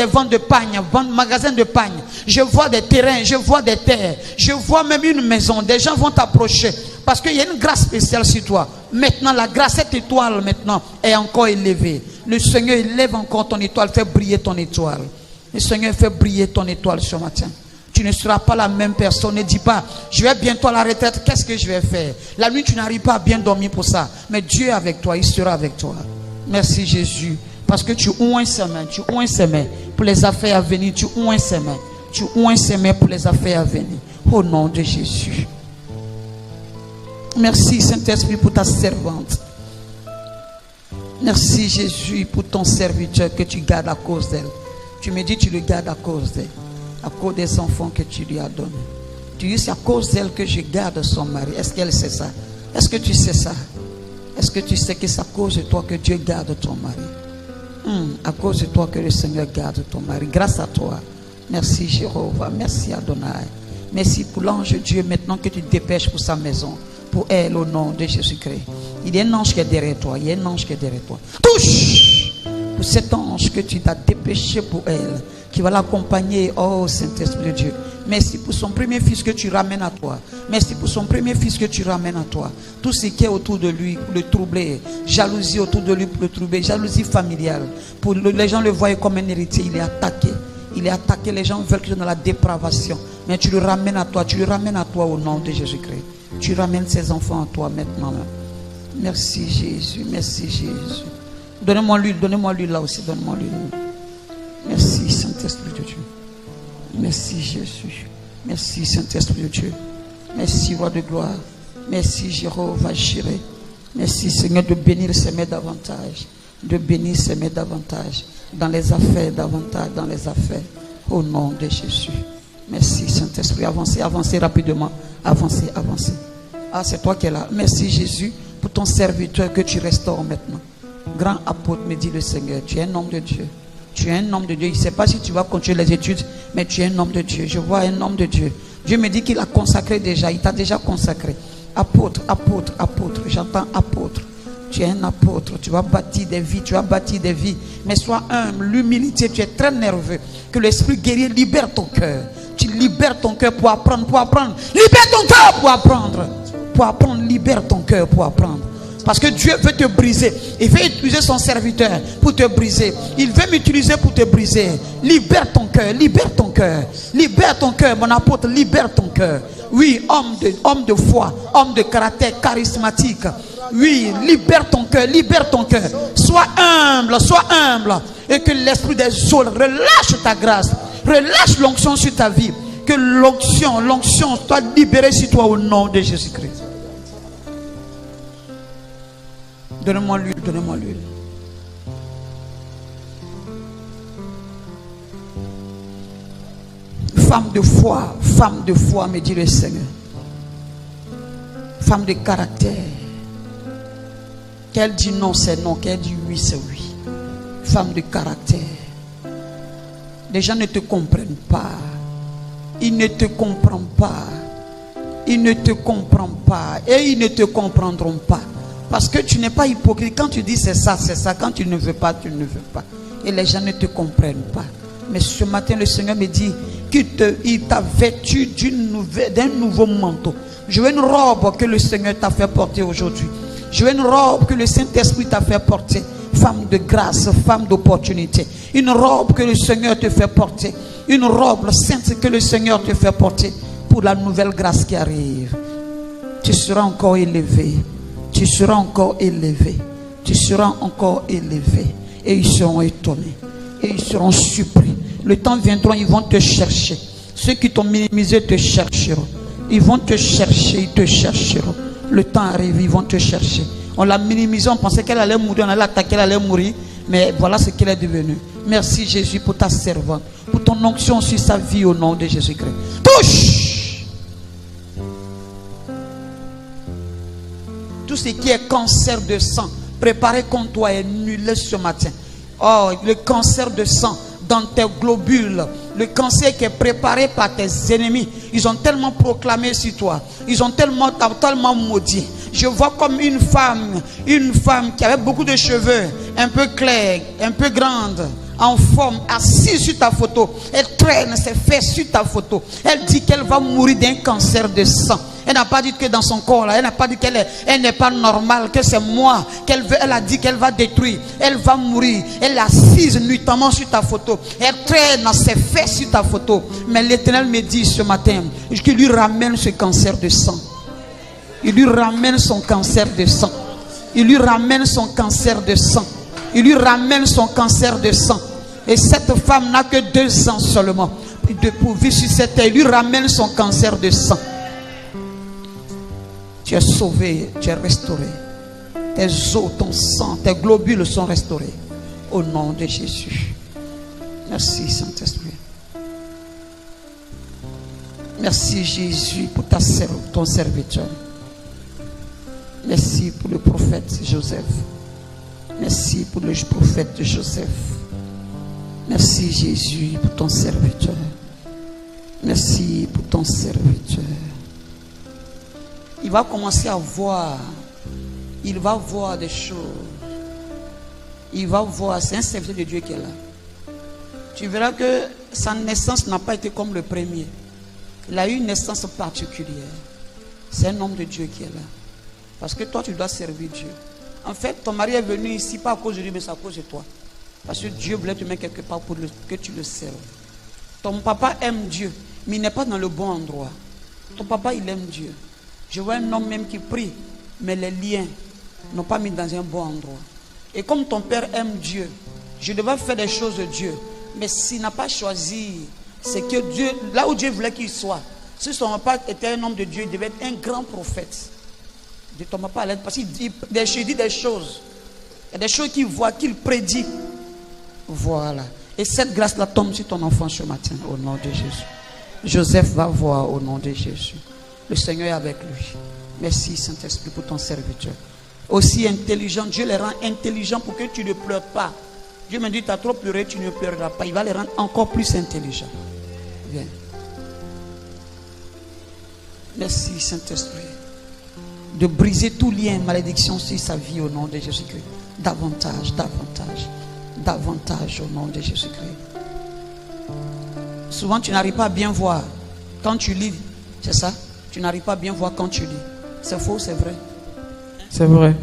ventes de pagne, magasins de pagne. Je vois des terrains, je vois des terres. Je vois même une maison. Des gens vont t'approcher. Parce qu'il y a une grâce spéciale sur toi. Maintenant, la grâce, cette étoile maintenant est encore élevée. Le Seigneur élève encore ton étoile, fait briller ton étoile. Le Seigneur fait briller ton étoile ce matin. Tu ne seras pas la même personne. Ne dis pas, je vais bientôt à la retraite, qu'est-ce que je vais faire? La nuit, tu n'arrives pas à bien dormir pour ça. Mais Dieu est avec toi, il sera avec toi. Merci Jésus. Parce que tu oins ses mains, pour les affaires à venir. Tu oins ses mains pour les affaires à venir. Au nom de Jésus. Merci Saint-Esprit pour ta servante. Merci Jésus pour ton serviteur que tu gardes à cause d'elle. Tu me dis tu le gardes à cause d'elle. À cause des enfants que tu lui as donnés. Tu dis c'est à cause d'elle que je garde son mari. Est-ce qu'elle sait ça? Est-ce que tu sais ça? Est-ce que tu sais que c'est à cause de toi que Dieu garde ton mari? À cause de toi que le Seigneur garde ton mari. Grâce à toi. Merci Jéhovah. Merci Adonai. Merci pour l'ange de Dieu maintenant que tu te dépêches pour sa maison. Pour elle au nom de Jésus-Christ. Il y a un ange qui est derrière toi. Touche pour cet ange que tu t'as dépêché pour elle. Qui va l'accompagner. Oh Saint-Esprit de Dieu. Merci pour son premier fils que tu ramènes à toi. Tout ce qui est autour de lui pour le troubler. Jalousie autour de lui pour le troubler. Jalousie familiale. Les gens le voient comme un héritier. Il est attaqué. Les gens veulent qu'il soit dans la dépravation. Mais tu le ramènes à toi au nom de Jésus-Christ. Tu ramènes ses enfants à toi maintenant. Merci Jésus. Donnez-moi lui là aussi. Merci Saint-Esprit de Dieu. Merci Jésus. Merci Saint-Esprit de Dieu. Merci Roi de gloire. Merci Jéhovah Jireh. Merci Seigneur de bénir ses mains davantage. Dans les affaires davantage. Au nom de Jésus. Merci Saint-Esprit. Avancez rapidement. Avancez. Ah, c'est toi qui es là. Merci Jésus pour ton serviteur que tu restaures maintenant. Grand apôtre, me dit le Seigneur. Tu es un homme de Dieu. Il ne sait pas si tu vas continuer les études, mais tu es un homme de Dieu. Je vois un homme de Dieu. Dieu me dit qu'il a consacré déjà. Il t'a déjà consacré. Apôtre. J'entends apôtre. Tu es un apôtre, tu vas bâtir des vies, tu vas bâtir des vies. Mais sois humble, l'humilité, tu es très nerveux. Que l'esprit guerrier libère ton cœur. Tu libères ton cœur pour apprendre, pour apprendre. Libère ton cœur pour apprendre. Pour apprendre, libère ton cœur pour apprendre. Parce que Dieu veut te briser. Il veut utiliser son serviteur pour te briser. Il veut m'utiliser pour te briser. Libère ton cœur, libère ton cœur. Libère ton cœur, mon apôtre, libère ton cœur. Oui, homme de foi, homme de caractère charismatique. Oui, libère ton cœur, libère ton cœur. Sois humble, et que l'esprit des eaux relâche ta grâce, relâche l'onction sur ta vie. Que l'onction soit libérée sur toi au nom de Jésus-Christ. Donnez-moi l'huile, donnez-moi l'huile. Femme de foi, me dit le Seigneur. Femme de caractère. Qu'elle dit non, c'est non. Qu'elle dit oui, c'est oui. Femme de caractère. Les gens ne te comprennent pas. Ils ne te comprennent pas. Ils ne te comprennent pas. Et ils ne te comprendront pas. Parce que tu n'es pas hypocrite. Quand tu dis c'est ça, c'est ça. Quand tu ne veux pas, tu ne veux pas. Et les gens ne te comprennent pas. Mais ce matin, le Seigneur me dit qu'il t'a vêtu d'un nouveau manteau. Je veux une robe que le Seigneur t'a fait porter aujourd'hui. Je veux une robe que le Saint-Esprit t'a fait porter. Femme de grâce, femme d'opportunité. Une robe que le Seigneur te fait porter. Une robe sainte que le Seigneur te fait porter pour la nouvelle grâce qui arrive. Tu seras encore élevé. Tu seras encore élevé. Tu seras encore élevé. Et ils seront étonnés. Et ils seront surpris. Le temps viendra, ils vont te chercher. Ceux qui t'ont minimisé te chercheront. Ils vont te chercher, ils te chercheront. Le temps arrive, ils vont te chercher. On l'a minimisé, on pensait qu'elle allait mourir, on allait attaquer, elle allait mourir. Mais voilà ce qu'elle est devenue. Merci Jésus pour ta servante, pour ton onction sur sa vie au nom de Jésus-Christ. Touche! Tout ce qui est cancer de sang préparé contre toi est nul ce matin. Oh, le cancer de sang dans tes globules, le cancer qui est préparé par tes ennemis, ils ont tellement proclamé sur toi, ils ont tellement maudit. Je vois comme une femme qui avait beaucoup de cheveux, un peu clairs, un peu grande, en forme, assise sur ta photo. Elle traîne ses fesses sur ta photo. Elle dit qu'elle va mourir d'un cancer de sang. Elle n'a pas dit que dans son corps là, elle n'a pas dit qu'elle n'est pas normale, que c'est moi qu'elle veut. Elle a dit qu'elle va détruire. Elle va mourir. Elle est assise nuitamment sur ta photo. Elle traîne ses fesses sur ta photo. Mais l'Éternel me dit ce matin qu'il lui ramène ce cancer de sang. Il lui ramène son cancer de sang. Il lui ramène son cancer de sang. Il lui ramène son cancer de sang. Et cette femme n'a que 2 ans seulement pour vivre sur cette terre. Il lui ramène son cancer de sang. Tu es sauvé, tu es restauré. Tes os, ton sang, tes globules sont restaurés. Au nom de Jésus. Merci Saint-Esprit. Merci Jésus pour ton serviteur. Merci pour le prophète Joseph. Merci pour le prophète Joseph. Merci Jésus pour ton serviteur. Merci pour ton serviteur. Il va commencer à voir. Il va voir des choses. Il va voir. C'est un serviteur de Dieu qui est là. Tu verras que sa naissance n'a pas été comme le premier. Il a eu une naissance particulière. C'est un homme de Dieu qui est là. Parce que toi, tu dois servir Dieu. En fait, ton mari est venu ici pas à cause de lui, mais c'est à cause de toi. Parce que Dieu voulait te mettre quelque part pour que tu le serves. Ton papa aime Dieu, mais il n'est pas dans le bon endroit. Ton papa, il aime Dieu. Je vois un homme même qui prie, mais les liens n'ont pas mis dans un bon endroit. Et comme ton père aime Dieu, je devais faire des choses de Dieu. Mais s'il n'a pas choisi, c'est que Dieu, là où Dieu voulait qu'il soit, si son papa était un homme de Dieu, il devait être un grand prophète. Ne tombe pas à l'aide parce qu'il dit des choses. Il y a des choses qu'il voit, qu'il prédit. Voilà. Et cette grâce-là tombe sur ton enfant ce matin au nom de Jésus. Joseph va voir au nom de Jésus. Le Seigneur est avec lui. Merci Saint-Esprit pour ton serviteur. Aussi intelligent, Dieu les rend intelligents pour que tu ne pleures pas. Dieu me dit, tu as trop pleuré, tu ne pleureras pas. Il va les rendre encore plus intelligents. Viens. Merci Saint-Esprit. de briser tout lien, malédiction sur sa vie au nom de Jésus-Christ. Davantage, davantage, davantage au nom de Jésus-Christ. Souvent tu n'arrives pas à bien voir quand tu lis, c'est ça? Tu n'arrives pas à bien voir quand tu lis. C'est faux, c'est vrai? C'est vrai.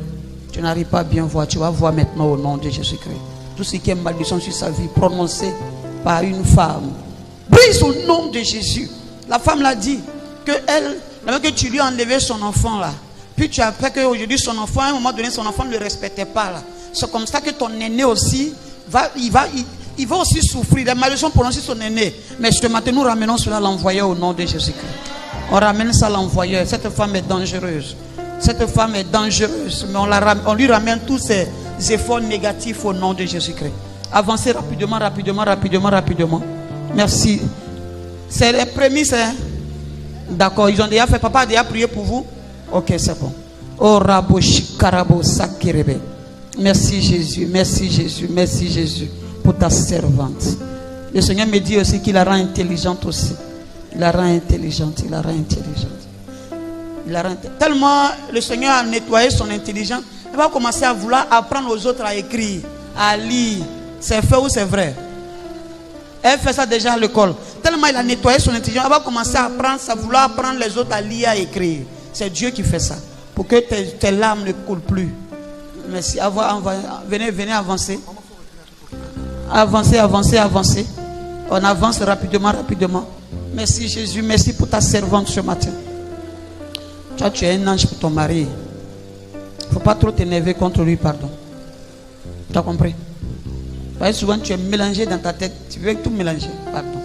Tu n'arrives pas à bien voir, tu vas voir maintenant au nom de Jésus-Christ. Tout ce qui est malédiction sur sa vie prononcé par une femme, brise au nom de Jésus. La femme l'a dit que elle, que tu lui as enlevé son enfant là, puis tu as fait qu'aujourd'hui son enfant, à un moment donné, son enfant ne le respectait pas là. C'est comme ça que ton aîné aussi il va aussi souffrir. Les malédictions prononcées sur son aîné. Mais ce matin, nous ramenons cela à l'envoyeur au nom de Jésus-Christ. On ramène ça à l'envoyeur. Cette femme est dangereuse. Cette femme est dangereuse. Mais on lui ramène tous ces efforts négatifs au nom de Jésus-Christ. Avancez rapidement, rapidement, rapidement, rapidement. Merci. C'est les prémices, hein? D'accord, ils ont déjà fait. Papa a déjà prié pour vous? Ok, c'est bon. Oh, Rabo Shikarabo Sakirebe. Merci Jésus, merci Jésus, merci Jésus pour ta servante. Le Seigneur me dit aussi qu'il la rend intelligente aussi. Il la rend intelligente, il la rend intelligente. Tellement le Seigneur a nettoyé son intelligence, elle va commencer à vouloir apprendre aux autres à écrire, à lire. C'est fait ou c'est vrai? Elle fait ça déjà à l'école. Tellement il a nettoyé son intelligence, elle va commencer à apprendre, à vouloir apprendre les autres à lire, à écrire. C'est Dieu qui fait ça. Pour que tes larmes ne coulent plus. Merci. Venez avancer. Avancez, avancez, avancez. On avance rapidement, rapidement. Merci Jésus, merci pour ta servante ce matin. Toi, tu es un ange pour ton mari. Il ne faut pas trop t'énerver contre lui, pardon. Tu as compris? Parce que souvent tu es mélangé dans ta tête. Tu veux tout mélanger, pardon.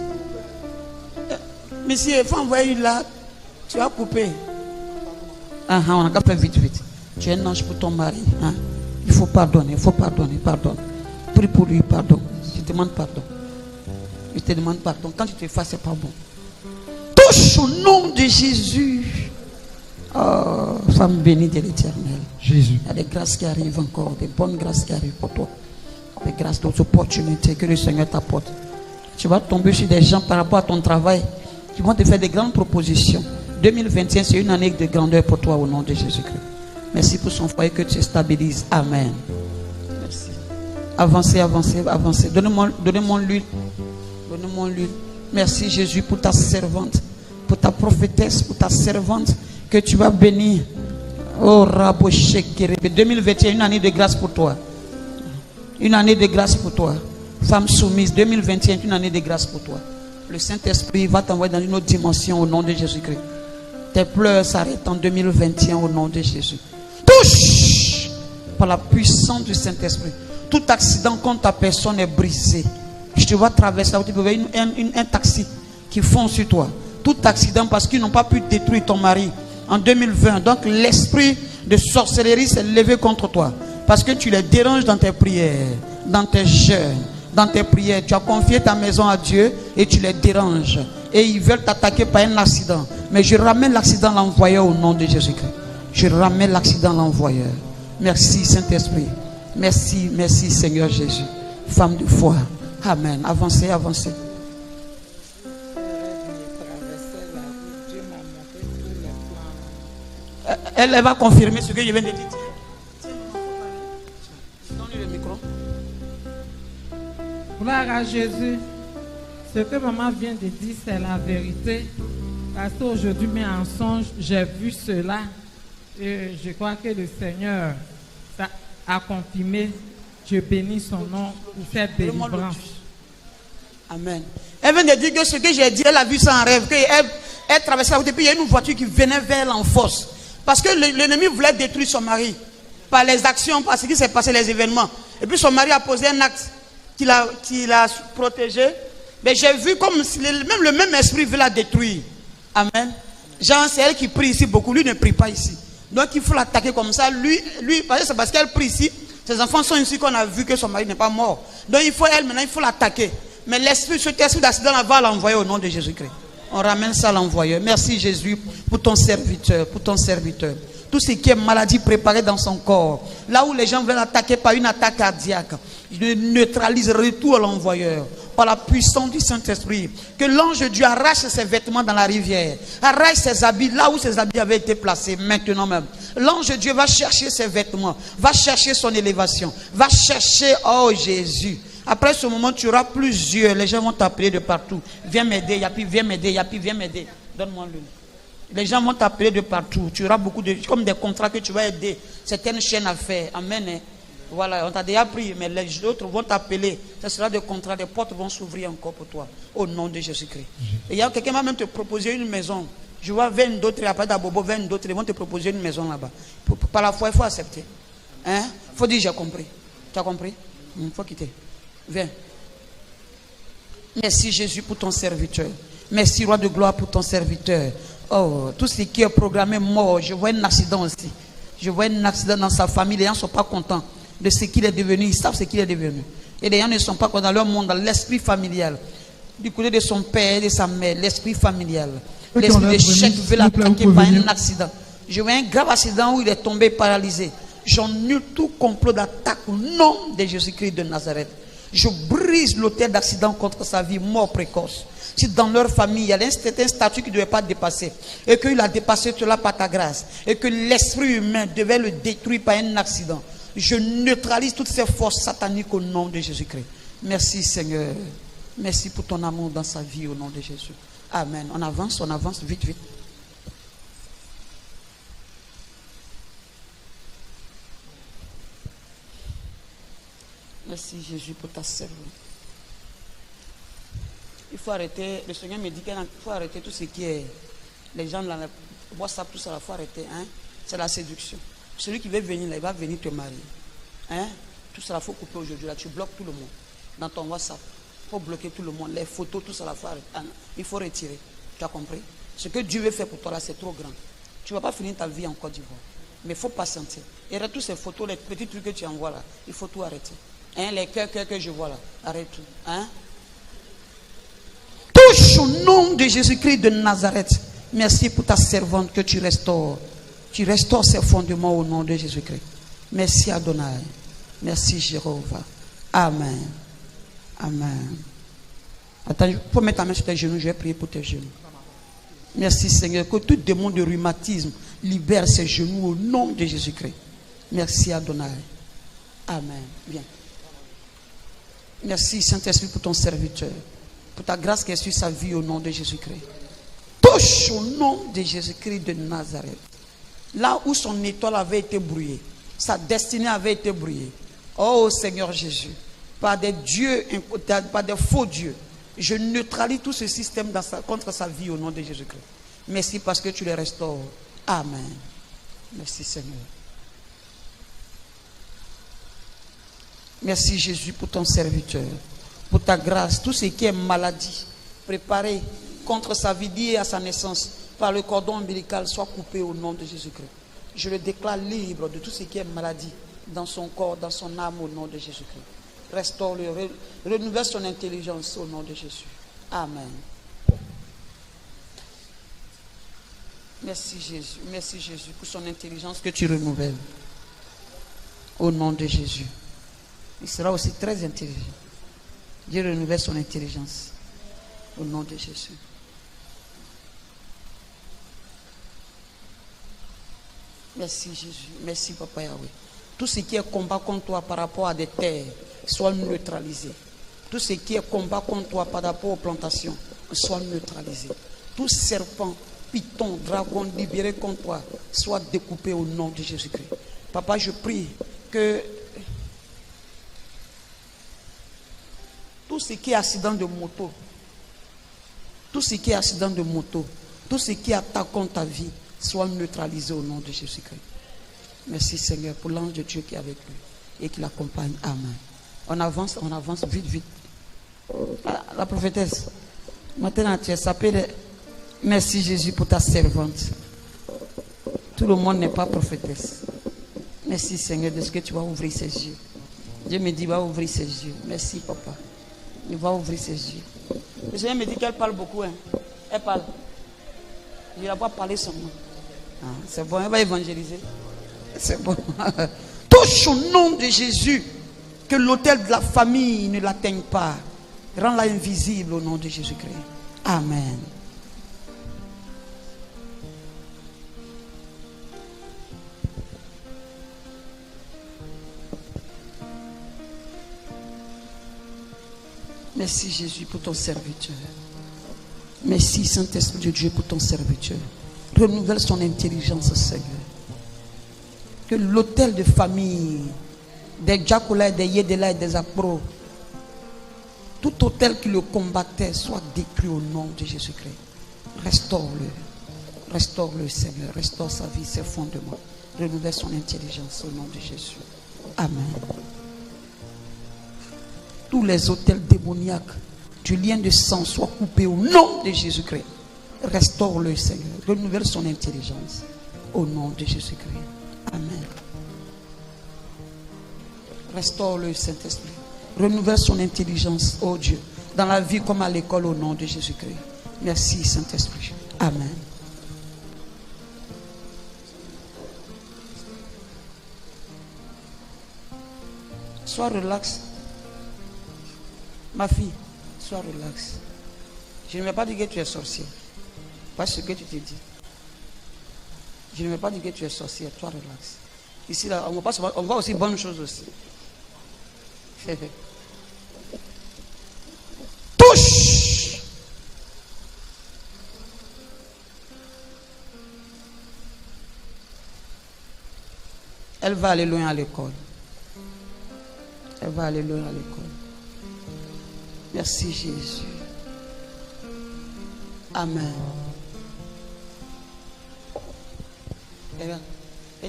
Monsieur, il faut envoyer là. Tu as coupé. On a qu'à faire vite, vite. Tu es un ange pour ton mari. Hein? Il faut pardonner, pardonne. Prie pour lui, pardon. Je te demande pardon. Je te demande pardon. Quand tu te fasses, c'est pas bon. Touche au nom de Jésus. Oh, femme bénie de l'Éternel. Jésus. Il y a des grâces qui arrivent encore, des bonnes grâces qui arrivent pour toi. Des grâces, d'autres opportunités que le Seigneur t'apporte. Tu vas tomber sur des gens par rapport à ton travail qui vont te faire des grandes propositions. 2021, c'est une année de grandeur pour toi au nom de Jésus-Christ. Merci pour son foyer, que tu stabilises. Amen. Merci. Avancez, avancez, avancez. Donnez-moi l'huile. Donnez-moi l'huile. Merci Jésus pour ta servante, pour ta prophétesse, pour ta servante que tu vas bénir. Oh Rabo Shekerebe. 2021, une année de grâce pour toi. Une année de grâce pour toi. Femme soumise, 2021, une année de grâce pour toi. Le Saint-Esprit va t'envoyer dans une autre dimension au nom de Jésus-Christ. Tes pleurs s'arrêtent en 2021 au nom de Jésus. Touche par la puissance du Saint-Esprit. Tout accident contre ta personne est brisé. Je te vois traverser un taxi qui fonce sur toi. Tout accident parce qu'ils n'ont pas pu détruire ton mari en 2020. Donc l'esprit de sorcellerie s'est levé contre toi. Parce que tu les déranges dans tes prières, dans tes jeûnes, dans tes prières. Tu as confié ta maison à Dieu et tu les déranges. Et ils veulent t'attaquer par un accident. Mais je ramène l'accident à l'envoyeur au nom de Jésus-Christ. Je ramène l'accident à l'envoyeur. Merci Saint-Esprit. Merci, merci Seigneur Jésus. Femme de foi. Amen. Avancez, avancez. Elle va confirmer ce que je viens de dire. Donne-lui le micro. Gloire à Jésus. Ce que maman vient de dire, c'est la vérité. Parce qu'aujourd'hui, mais en songe, j'ai vu cela. Et je crois que le Seigneur a confirmé. Je bénis son nom pour cette délivrance. Amen. Elle vient de dire que ce que j'ai dit, elle a vu ça en rêve. Elle traversait la route et puis il y a une voiture qui venait vers elle en force. Parce que l'ennemi voulait détruire son mari. Par les actions, par ce qui s'est passé, les événements. Et puis son mari a posé un acte qui l'a protégé. Mais j'ai vu comme si le même esprit veut la détruire. Amen. Jean, c'est elle qui prie ici beaucoup. Lui ne prie pas ici. Donc il faut l'attaquer comme ça. Lui, c'est parce qu'elle prie ici. Ses enfants sont ici qu'on a vu que son mari n'est pas mort. Donc il faut l'attaquer. Mais cet esprit d'accident va l'envoyer au nom de Jésus-Christ. On ramène ça à l'envoyeur. Merci Jésus pour ton serviteur, pour ton serviteur. Tout ce qui est maladie préparée dans son corps. Là où les gens veulent attaquer par une attaque cardiaque. Je neutralise, retour à l'envoyeur. Par la puissance du Saint-Esprit. Que l'ange de Dieu arrache ses vêtements dans la rivière. Arrache ses habits là où ses habits avaient été placés. Maintenant même. L'ange de Dieu va chercher ses vêtements. Va chercher son élévation. Va chercher, oh Jésus. Après ce moment, tu auras plusieurs. Les gens vont t'appeler de partout. Viens m'aider, Yapi, viens m'aider, Yapi, viens m'aider. Donne-moi le. Les gens vont t'appeler de partout. Tu auras beaucoup de, comme des contrats que tu vas aider certaines chaînes à faire. Amen. Voilà, on t'a déjà pris, mais les autres vont t'appeler. Ce sera des contrats, des portes vont s'ouvrir encore pour toi. Au nom de Jésus-Christ. Et il y a quelqu'un va même te proposer une maison. Je vois 20 d'autres, après d'Abobo, 20 d'autres, ils vont te proposer une maison là-bas. Par la foi, il faut accepter. Hein? Il faut dire j'ai compris. Tu as compris? Il faut quitter. Viens. Merci Jésus pour ton serviteur. Merci Roi de gloire pour ton serviteur. Oh, tout ce qui est programmé mort. Je vois un accident aussi. Je vois un accident dans sa famille. Les gens ne sont pas contents de ce qu'il est devenu. Ils savent ce qu'il est devenu. Et les gens ne sont pas contents dans leur monde, dans l'esprit familial. Du côté de son père et de sa mère, l'esprit familial. L'esprit de chèque veut l'attaquer par un accident. Je vois un grave accident où il est tombé paralysé. J'annule tout complot d'attaque au nom de Jésus-Christ de Nazareth. Je brise l'autel d'accident contre sa vie, mort précoce. Si dans leur famille, il y a un statut qui ne devait pas dépasser, et qu'il a dépassé cela par ta grâce, et que l'esprit humain devait le détruire par un accident, je neutralise toutes ces forces sataniques au nom de Jésus-Christ. Merci Seigneur. Merci pour ton amour dans sa vie au nom de Jésus. Amen. On avance, vite, vite. Merci Jésus pour ta servante. Il faut arrêter, le Seigneur me dit qu'il faut arrêter tout ce qui est, les gens, là, WhatsApp, tout ça, il faut arrêter. Hein? C'est la séduction. Celui qui veut venir, là, il va venir te marier. Hein? Tout ça, il faut couper aujourd'hui. Là, tu bloques tout le monde. Dans ton WhatsApp, il faut bloquer tout le monde. Les photos, tout ça, il faut arrêter. Il faut retirer. Tu as compris? Ce que Dieu veut faire pour toi, là, c'est trop grand. Tu ne vas pas finir ta vie en Côte d'Ivoire. Mais il faut patienter. Et arrête toutes ces photos, les petits trucs que tu envoies là, il faut tout arrêter. Hein? Les cœurs que je vois là, arrête tout. Hein? Touche au nom de Jésus-Christ de Nazareth. Merci pour ta servante que tu restaures. Tu restaures ses fondements au nom de Jésus-Christ. Merci Adonai. Merci Jéhovah. Amen. Amen. Attends, il faut mettre ta main sur tes genoux. Je vais prier pour tes genoux. Merci Seigneur. Que tout démon de rhumatisme libère ses genoux au nom de Jésus-Christ. Merci Adonai. Amen. Bien. Merci Saint-Esprit pour ton serviteur. Pour ta grâce qui est sur sa vie au nom de Jésus-Christ. Touche au nom de Jésus-Christ de Nazareth. Là où son étoile avait été brouillée, sa destinée avait été brouillée. Oh Seigneur Jésus, par des dieux, par des faux dieux, je neutralise tout ce système contre sa vie au nom de Jésus-Christ. Merci parce que tu les restaures. Amen. Merci Seigneur. Merci Jésus pour ton serviteur. Pour ta grâce, tout ce qui est maladie préparée contre sa vie liée à sa naissance par le cordon ombilical soit coupé au nom de Jésus-Christ. Je le déclare libre de tout ce qui est maladie dans son corps, dans son âme au nom de Jésus-Christ. Restaure-le, renouvelle son intelligence au nom de Jésus. Amen. Merci Jésus pour son intelligence que tu renouvelles au nom de Jésus. Il sera aussi très intelligent. Dieu renouvelle son intelligence au nom de Jésus. Merci Jésus. Merci Papa Yahweh. Tout ce qui est combat contre toi par rapport à des terres soit neutralisé. Tout ce qui est combat contre toi par rapport aux plantations soit neutralisé. Tout serpent, python, dragon libéré contre toi soit découpé au nom de Jésus-Christ. Papa, je prie que tout ce qui est accident de moto, tout ce qui est accident de moto, tout ce qui attaque contre ta vie, soit neutralisé au nom de Jésus-Christ. Merci Seigneur pour l'ange de Dieu qui est avec lui et qui l'accompagne. Amen. On avance vite, vite. La prophétesse, maintenant tu es sapée. Merci Jésus pour ta servante. Tout le monde n'est pas prophétesse. Merci Seigneur de ce que tu vas ouvrir ses yeux. Dieu me dit, va ouvrir ses yeux. Merci Papa. Il va ouvrir ses yeux. Le Seigneur me dit qu'elle parle beaucoup. Hein. Elle parle. Je la vois parler seulement. C'est bon, elle va évangéliser. C'est bon. Touche au nom de Jésus. Que l'autel de la famille ne l'atteigne pas. Rends-la invisible au nom de Jésus-Christ. Amen. Merci Jésus pour ton serviteur. Merci Saint-Esprit de Dieu pour ton serviteur. Renouvelle son intelligence, Seigneur. Que l'autel de famille des Djakola, des Yedela et des Akro, tout autel qui le combattait soit détruit au nom de Jésus-Christ. Restaure-le. Restaure-le, Seigneur. Restaure sa vie, ses fondements. Renouvelle son intelligence au nom de Jésus. Amen. Tous les autels démoniaques du lien de sang soient coupés au nom de Jésus-Christ. Restaure-le, Seigneur. Renouvelle son intelligence au nom de Jésus-Christ. Amen. Restaure-le, Saint-Esprit. Renouvelle son intelligence, oh Dieu, dans la vie comme à l'école au nom de Jésus-Christ. Merci, Saint-Esprit. Amen. Sois relax. Ma fille, sois relax. Je ne vais pas dire que tu es sorcière. Pas ce que tu te dis. Je ne vais pas dire que tu es sorcière. Toi, relax. Ici, là, on voit aussi bonnes choses aussi. Touche. Elle va aller loin à l'école. Elle va aller loin à l'école. Merci Jésus. Amen. Elle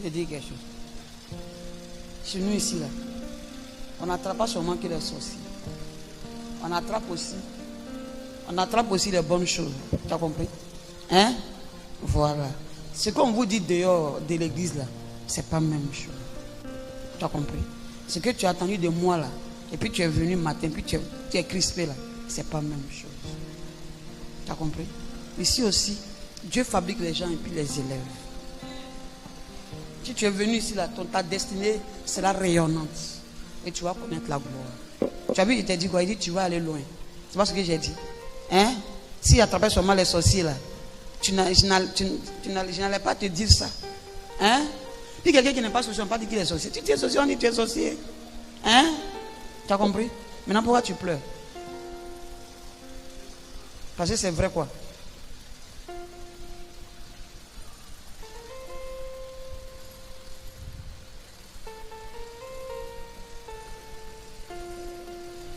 te dit quelque chose. Chez nous ici, là, on n'attrape pas seulement que les sorciers. On attrape aussi les bonnes choses. Tu as compris? Hein? Voilà. Ce qu'on vous dit dehors de l'église, là, c'est pas la même chose. Tu as compris? Ce que tu as attendu de moi, là, et puis tu es venu matin, puis tu es crispé, là, c'est pas la même chose. Tu as compris? Ici aussi, Dieu fabrique les gens et puis les élève. Si tu es venu ici, là, ta destinée sera rayonnante. Et tu vas connaître la gloire. Tu as vu, il t'a dit quoi? Il dit, tu vas aller loin. C'est pas ce que j'ai dit. Hein? Si attrapais seulement les sorciers, là, je n'allais pas te dire ça. Hein? Puis quelqu'un qui n'est pas sorcier, on ne pas dire qu'il est sorcier. Tu es sorcier, on dit tu es sorcier. Hein? Tu as compris? Maintenant, pourquoi tu pleures? Parce que c'est vrai quoi?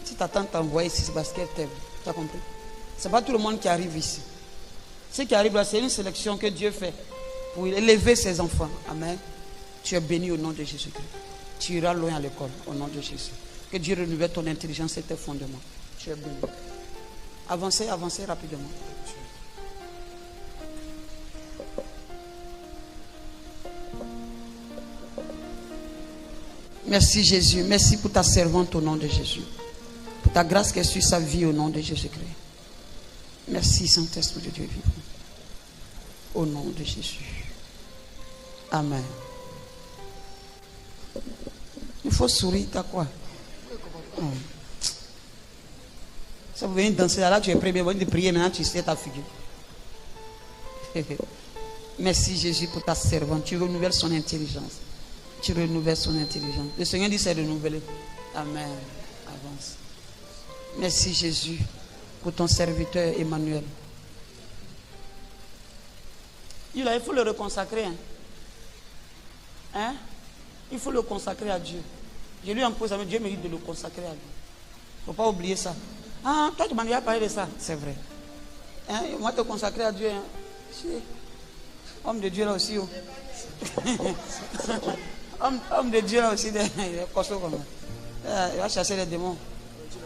Si ta tante t'envoie ici, c'est parce qu'elle t'aime. Tu as compris? Ce n'est pas tout le monde qui arrive ici. Ce qui arrive là, c'est une sélection que Dieu fait pour élever ses enfants. Amen. Tu es béni au nom de Jésus-Christ. Tu iras loin à l'école au nom de Jésus. Que Dieu renouvelle ton intelligence et tes fondements. Tu es béni. Avancez, avancez rapidement. Merci Jésus. Merci pour ta servante au nom de Jésus. Pour ta grâce qui est sur sa vie au nom de Jésus-Christ. Merci Saint-Esprit de Dieu vivant. Au nom de Jésus. Amen. Il faut sourire, t'as quoi? Ça vous venez danser là, tu es prêt, vous venez de prier, maintenant tu sais ta figure. Merci Jésus pour ta servante. Tu renouvelles son intelligence. Tu renouvelles son intelligence. Le Seigneur dit c'est renouvelé. Amen. Avance. Merci Jésus pour ton serviteur Emmanuel. Il faut le reconsacrer. Hein? Il faut le consacrer à Dieu. Je lui impose, Dieu mérite de le consacrer à lui. Il ne faut pas oublier ça. Ah, toi tu m'as déjà parlé de ça. C'est vrai. Hein? Moi te consacrer à Dieu. Hein? Homme de Dieu là aussi. Oh. homme de Dieu là aussi. Il va chasser les démons.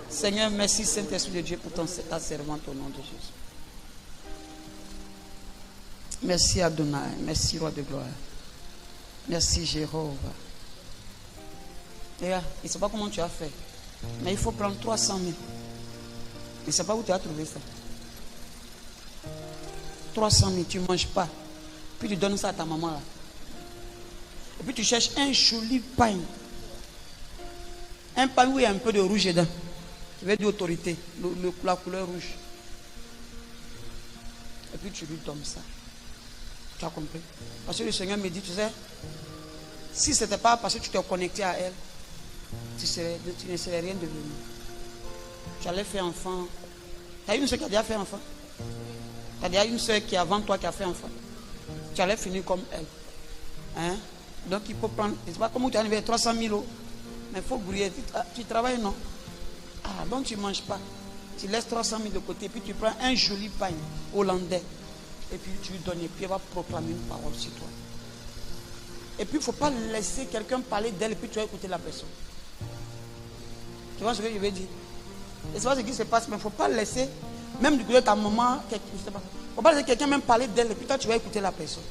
Seigneur, merci Saint-Esprit de Dieu pour ta servante au nom de Jésus. Merci Adonai. Merci Roi de gloire. Merci Jéhovah. Regarde, il ne sait pas comment tu as fait. Mais il faut prendre 300 000. Il ne sait pas où tu as trouvé ça. 300 000, tu ne manges pas. Puis tu donnes ça à ta maman là. Et puis tu cherches un joli pain. Un pain où il y a un peu de rouge dedans. Qui veut dire autorité. La couleur rouge. Et puis tu lui donnes ça. Tu as compris? Parce que le Seigneur me dit, tu sais, si ce n'était pas parce que tu t'es connecté à elle, tu ne serais rien devenu. Tu allais faire enfant. Tu as une soeur qui a déjà fait enfant. Tu as déjà une soeur qui est avant toi qui a fait enfant. Tu allais finir comme elle. Hein? Donc il faut prendre. C'est pas comme tu as enlevé 300 000 euros. Mais il faut brûler. Tu travailles, non? Ah, donc tu ne manges pas. Tu laisses 300 000 de côté. Puis tu prends un joli pain hollandais. Et puis tu lui donnes. Et puis elle va proclamer une parole sur toi. Et puis il ne faut pas laisser quelqu'un parler d'elle. Et puis tu vas écouter la personne. Tu vois ce que je veux dire? Et c'est pas ce qui se passe. Mais il ne faut pas laisser. Même du côté de ta maman. Il ne faut pas laisser quelqu'un même parler d'elle. Et puis toi tu vas écouter la personne.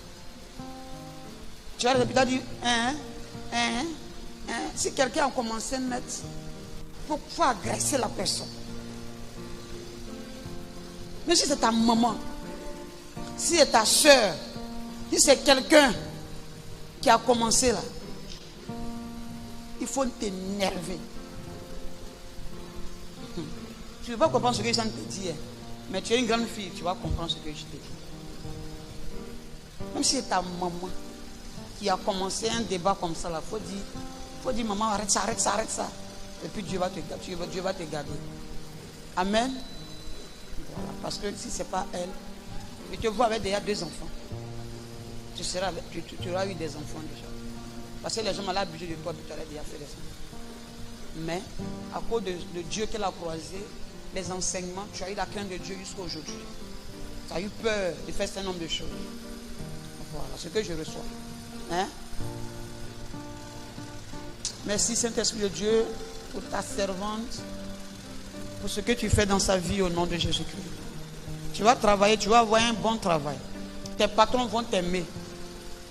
Tu vas et puis tu vas dire. Si quelqu'un a commencé net, il faut agresser la personne. Mais si c'est ta maman, si c'est ta soeur, si c'est quelqu'un qui a commencé là, il faut t'énerver. Tu ne vas pas comprendre ce que je viens de te dire, mais tu es une grande fille, tu vas comprendre ce que je te dis. Même si c'est ta maman qui a commencé un débat comme ça, il faut dire maman, arrête ça, arrête ça, arrête ça. Et puis Dieu va te garder. Amen. Voilà, parce que si ce n'est pas elle, je te vois avec déjà 2 enfants. Tu auras eu des enfants déjà. Parce que les gens ont l'habitude de toi, tu aurais déjà fait des enfants. Mais à cause de Dieu qu'elle a croisé, les enseignements, tu as eu la crainte de Dieu jusqu'à aujourd'hui. Tu as eu peur de faire un certain nombre de choses. Voilà ce que je reçois. Hein? Merci Saint-Esprit de Dieu pour ta servante, pour ce que tu fais dans sa vie au nom de Jésus-Christ. Tu vas travailler, tu vas avoir un bon travail. Tes patrons vont t'aimer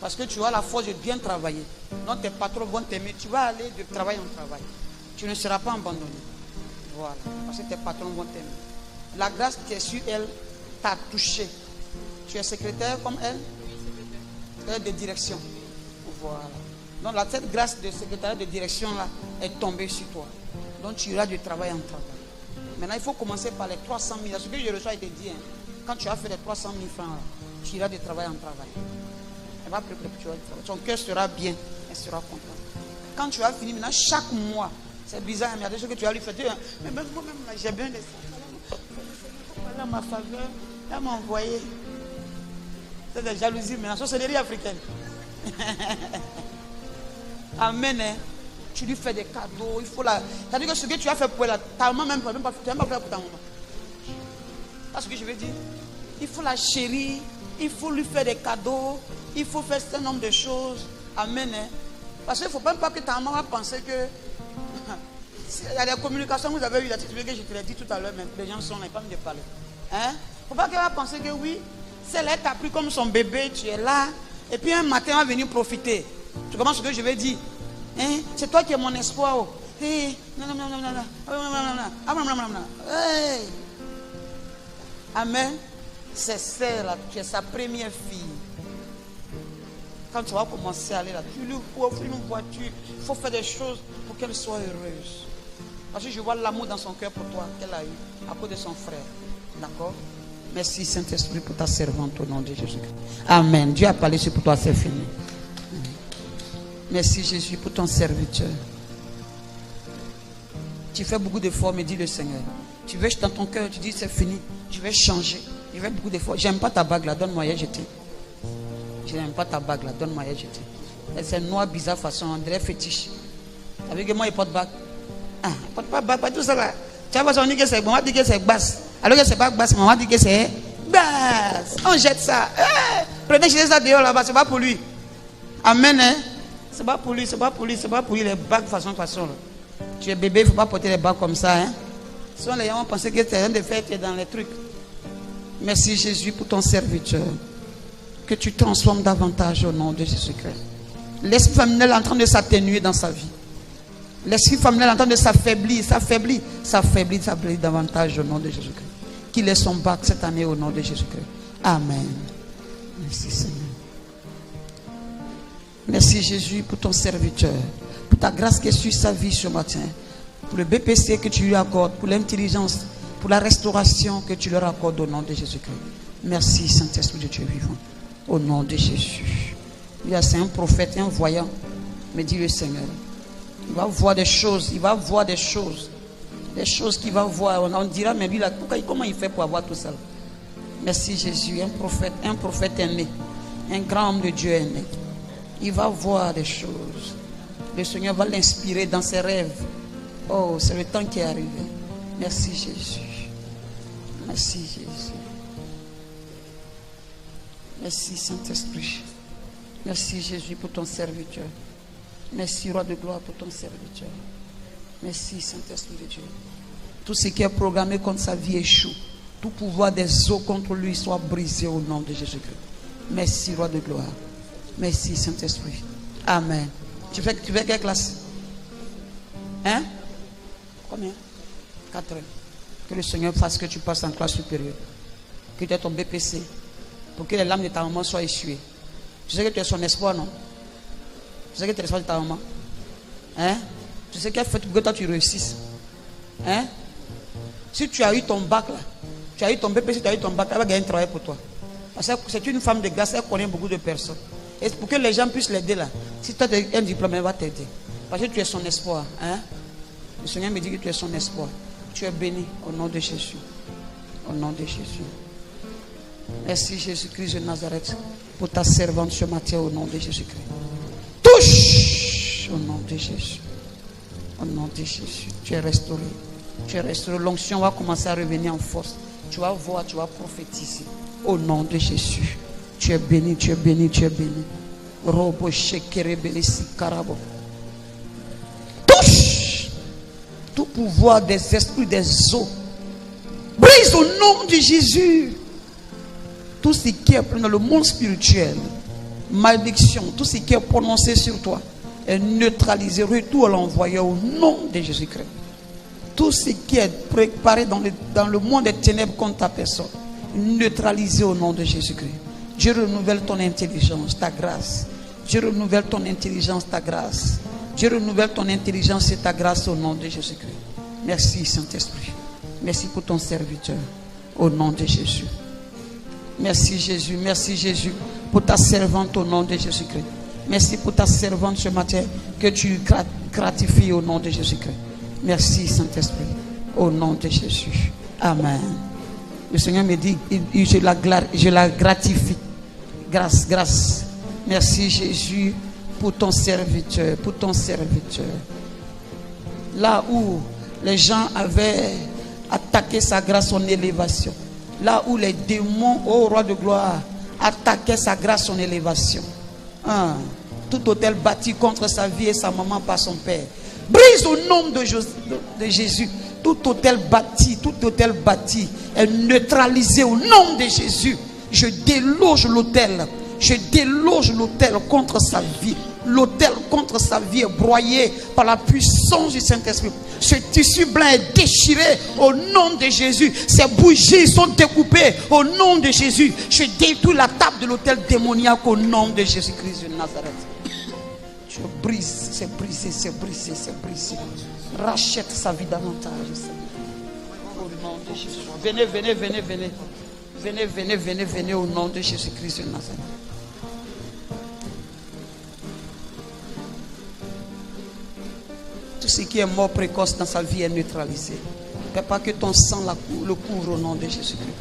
parce que tu as la force de bien travailler. Donc tes patrons vont t'aimer. Tu vas aller de travail en travail. Tu ne seras pas abandonné. Voilà, parce que tes patrons vont t'aimer. La grâce qui est sur elle t'a touché. Tu es secrétaire comme elle? Elle est de direction. Voilà. Donc cette grâce de secrétariat de direction là est tombée sur toi. Donc tu iras du travail en travail. Maintenant il faut commencer par les 300 000. Ce que je reçois, il te dit, quand tu as fait les 300 000 francs là, tu iras de travail en travail. Elle va préparer, tu vas travailler. Ton cœur sera bien, elle sera contente. Quand tu as fini maintenant, chaque mois, c'est bizarre, mais il y a des choses que tu as lui fait. Mais même moi-même là, j'ai bien des choses. Elle a ma faveur, elle m'a envoyé. C'est des jalousies maintenant, sorcellerie africaine. Amen. Tu lui fais des cadeaux. Il faut la. C'est-à-dire que ce que tu as fait pour elle, ta maman même, tu n'as même pas fait pour ta maman. Parce que je veux dire, il faut la chérir, il faut lui faire des cadeaux, il faut faire un certain nombre de choses. Amen. Parce qu'il ne faut même pas que ta maman va penser que. Il y a des communications que vous avez eues, que je te l'ai dit tout à l'heure, mais les gens sont là, ils parlent de parler. Il ne faut pas qu'elle va penser que oui, celle-là t'a pris comme son bébé, tu es là, et puis un matin, elle va venir profiter. Tu comprends ce que je vais dire? C'est toi qui es mon espoir. Oh. Hey. Amen. C'est celle-là, tu es sa première fille. Quand tu vas commencer à aller là, tu lui offres une voiture. Il faut faire des choses pour qu'elle soit heureuse. Parce que je vois l'amour dans son cœur pour toi qu'elle a eu à cause de son frère. D'accord? Merci Saint-Esprit pour ta servante au nom de Jésus-Christ. Amen. Dieu a parlé, c'est pour toi, c'est fini. Merci Jésus pour ton serviteur. Tu fais beaucoup d'efforts, me dit le Seigneur. Tu veux dans ton cœur, tu dis c'est fini. Je vais changer. Je vais beaucoup d'efforts. J'aime pas ta bague là, donne-moi à jeter. Je n'aime pas ta bague là, donne-moi à jeter. C'est noir, bizarre façon, on dirait fétiche. Avec moi, il porte bague. Ah, il porte pas bague, pas tout ça là. Tu vas on dit que c'est bon, on dit que c'est basse. Alors que c'est pas basse, mais on dit que c'est basse. On jette ça. Prenez jeter ça dehors là-bas, c'est pas pour lui. Amen, hein. C'est pas pour lui, c'est pas pour lui, c'est pas pour lui les bagues façon. Là. Tu es bébé, il ne faut pas porter les bagues comme ça, hein. Souvent les gens vont penser que tu es rien de faire, tu es dans les trucs. Merci Jésus pour ton serviteur. Que tu transformes davantage au nom de Jésus-Christ. L'esprit familial est en train de s'atténuer dans sa vie. L'esprit familial est en train de s'affaiblir davantage au nom de Jésus-Christ. Qu'il ait son bac cette année au nom de Jésus-Christ. Amen. Merci Seigneur. Merci Jésus pour ton serviteur, pour ta grâce qui est sur sa vie ce matin, pour le BPC que tu lui accordes, pour l'intelligence, pour la restauration que tu leur accordes au nom de Jésus-Christ. Merci Saint-Esprit de Dieu vivant, au nom de Jésus. C'est un prophète, un voyant, me dit le Seigneur. Il va voir des choses, il va voir des choses qu'il va voir. On dira, mais lui, là, comment il fait pour avoir tout ça? Merci Jésus, un prophète est né, un grand homme de Dieu est né. Il va voir des choses. Le Seigneur va l'inspirer dans ses rêves. Oh, c'est le temps qui est arrivé. Merci Jésus. Merci Jésus. Merci Saint-Esprit. Merci Jésus pour ton serviteur. Merci Roi de gloire pour ton serviteur. Merci Saint-Esprit de Dieu. Tout ce qui est programmé contre sa vie échoue. Tout pouvoir des eaux contre lui soit brisé au nom de Jésus-Christ. Merci Roi de gloire. Merci Saint-Esprit. Amen. Tu fais quelle classe? Hein? Combien? 4 ans. Que le Seigneur fasse que tu passes en classe supérieure. Que tu aies ton BPC. Pour que les larmes de ta maman soient essuyées. Tu sais que tu es son espoir, non? Tu sais que tu es l'espoir de ta maman? Hein? Tu sais qu'elle fait pour que toi tu réussisses. Hein? Si tu as eu ton bac là, tu as eu ton BPC, tu as eu ton bac, elle va gagner un travail pour toi. Parce que c'est une femme de grâce, elle connaît beaucoup de personnes. Et pour que les gens puissent l'aider là, si tu as un diplôme, elle va t'aider. Parce que tu es son espoir. Hein? Le Seigneur me dit que tu es son espoir. Tu es béni au nom de Jésus. Au nom de Jésus. Merci Jésus-Christ de Nazareth pour ta servante ce matin au nom de Jésus-Christ. Touche au nom de Jésus. Au nom de Jésus. Tu es restauré. Tu es restauré. L'onction va commencer à revenir en force. Tu vas voir, tu vas prophétiser. Au nom de Jésus. Tu es béni, tu es béni, tu es béni. Robo shekere belesi karabo. Touche tout pouvoir des esprits des eaux. Brise au nom de Jésus. Tout ce qui est dans le monde spirituel, malédiction, tout ce qui est prononcé sur toi est neutralisé, retour à l'envoyé au nom de Jésus-Christ. Tout ce qui est préparé dans le monde des ténèbres contre ta personne, neutralisé au nom de Jésus-Christ. Dieu renouvelle ton intelligence, ta grâce. Dieu renouvelle ton intelligence, ta grâce. Dieu renouvelle ton intelligence et ta grâce au nom de Jésus-Christ. Merci Saint-Esprit. Merci pour ton serviteur. Au nom de Jésus. Merci Jésus pour ta servante au nom de Jésus-Christ. Merci pour ta servante ce matin que tu gratifies au nom de Jésus-Christ. Merci Saint-Esprit au nom de Jésus. Amen. Le Seigneur me dit, je la gratifie. Grâce. Merci Jésus pour ton serviteur, Là où les gens avaient attaqué sa grâce, son élévation. Là où les démons, ô roi de gloire, attaquaient sa grâce, son élévation. Tout hôtel bâti contre sa vie et sa maman par son père. Brise au nom de Jésus. Tout hôtel bâti est neutralisé au nom de Jésus. Je déloge l'hôtel. Contre sa vie. L'autel contre sa vie est broyé par la puissance du Saint-Esprit. Ce tissu blanc est déchiré au nom de Jésus. Ces bougies sont découpées au nom de Jésus. Je détruis la table de l'autel démoniaque au nom de Jésus-Christ de Nazareth. Je brise, c'est brisé. Rachète sa vie davantage. Au nom de Jésus. Venez au nom de Jésus-Christ de Nazareth. Tout ce qui est mort précoce dans sa vie est neutralisé. Père, pas que ton sang le couvre au nom de Jésus-Christ.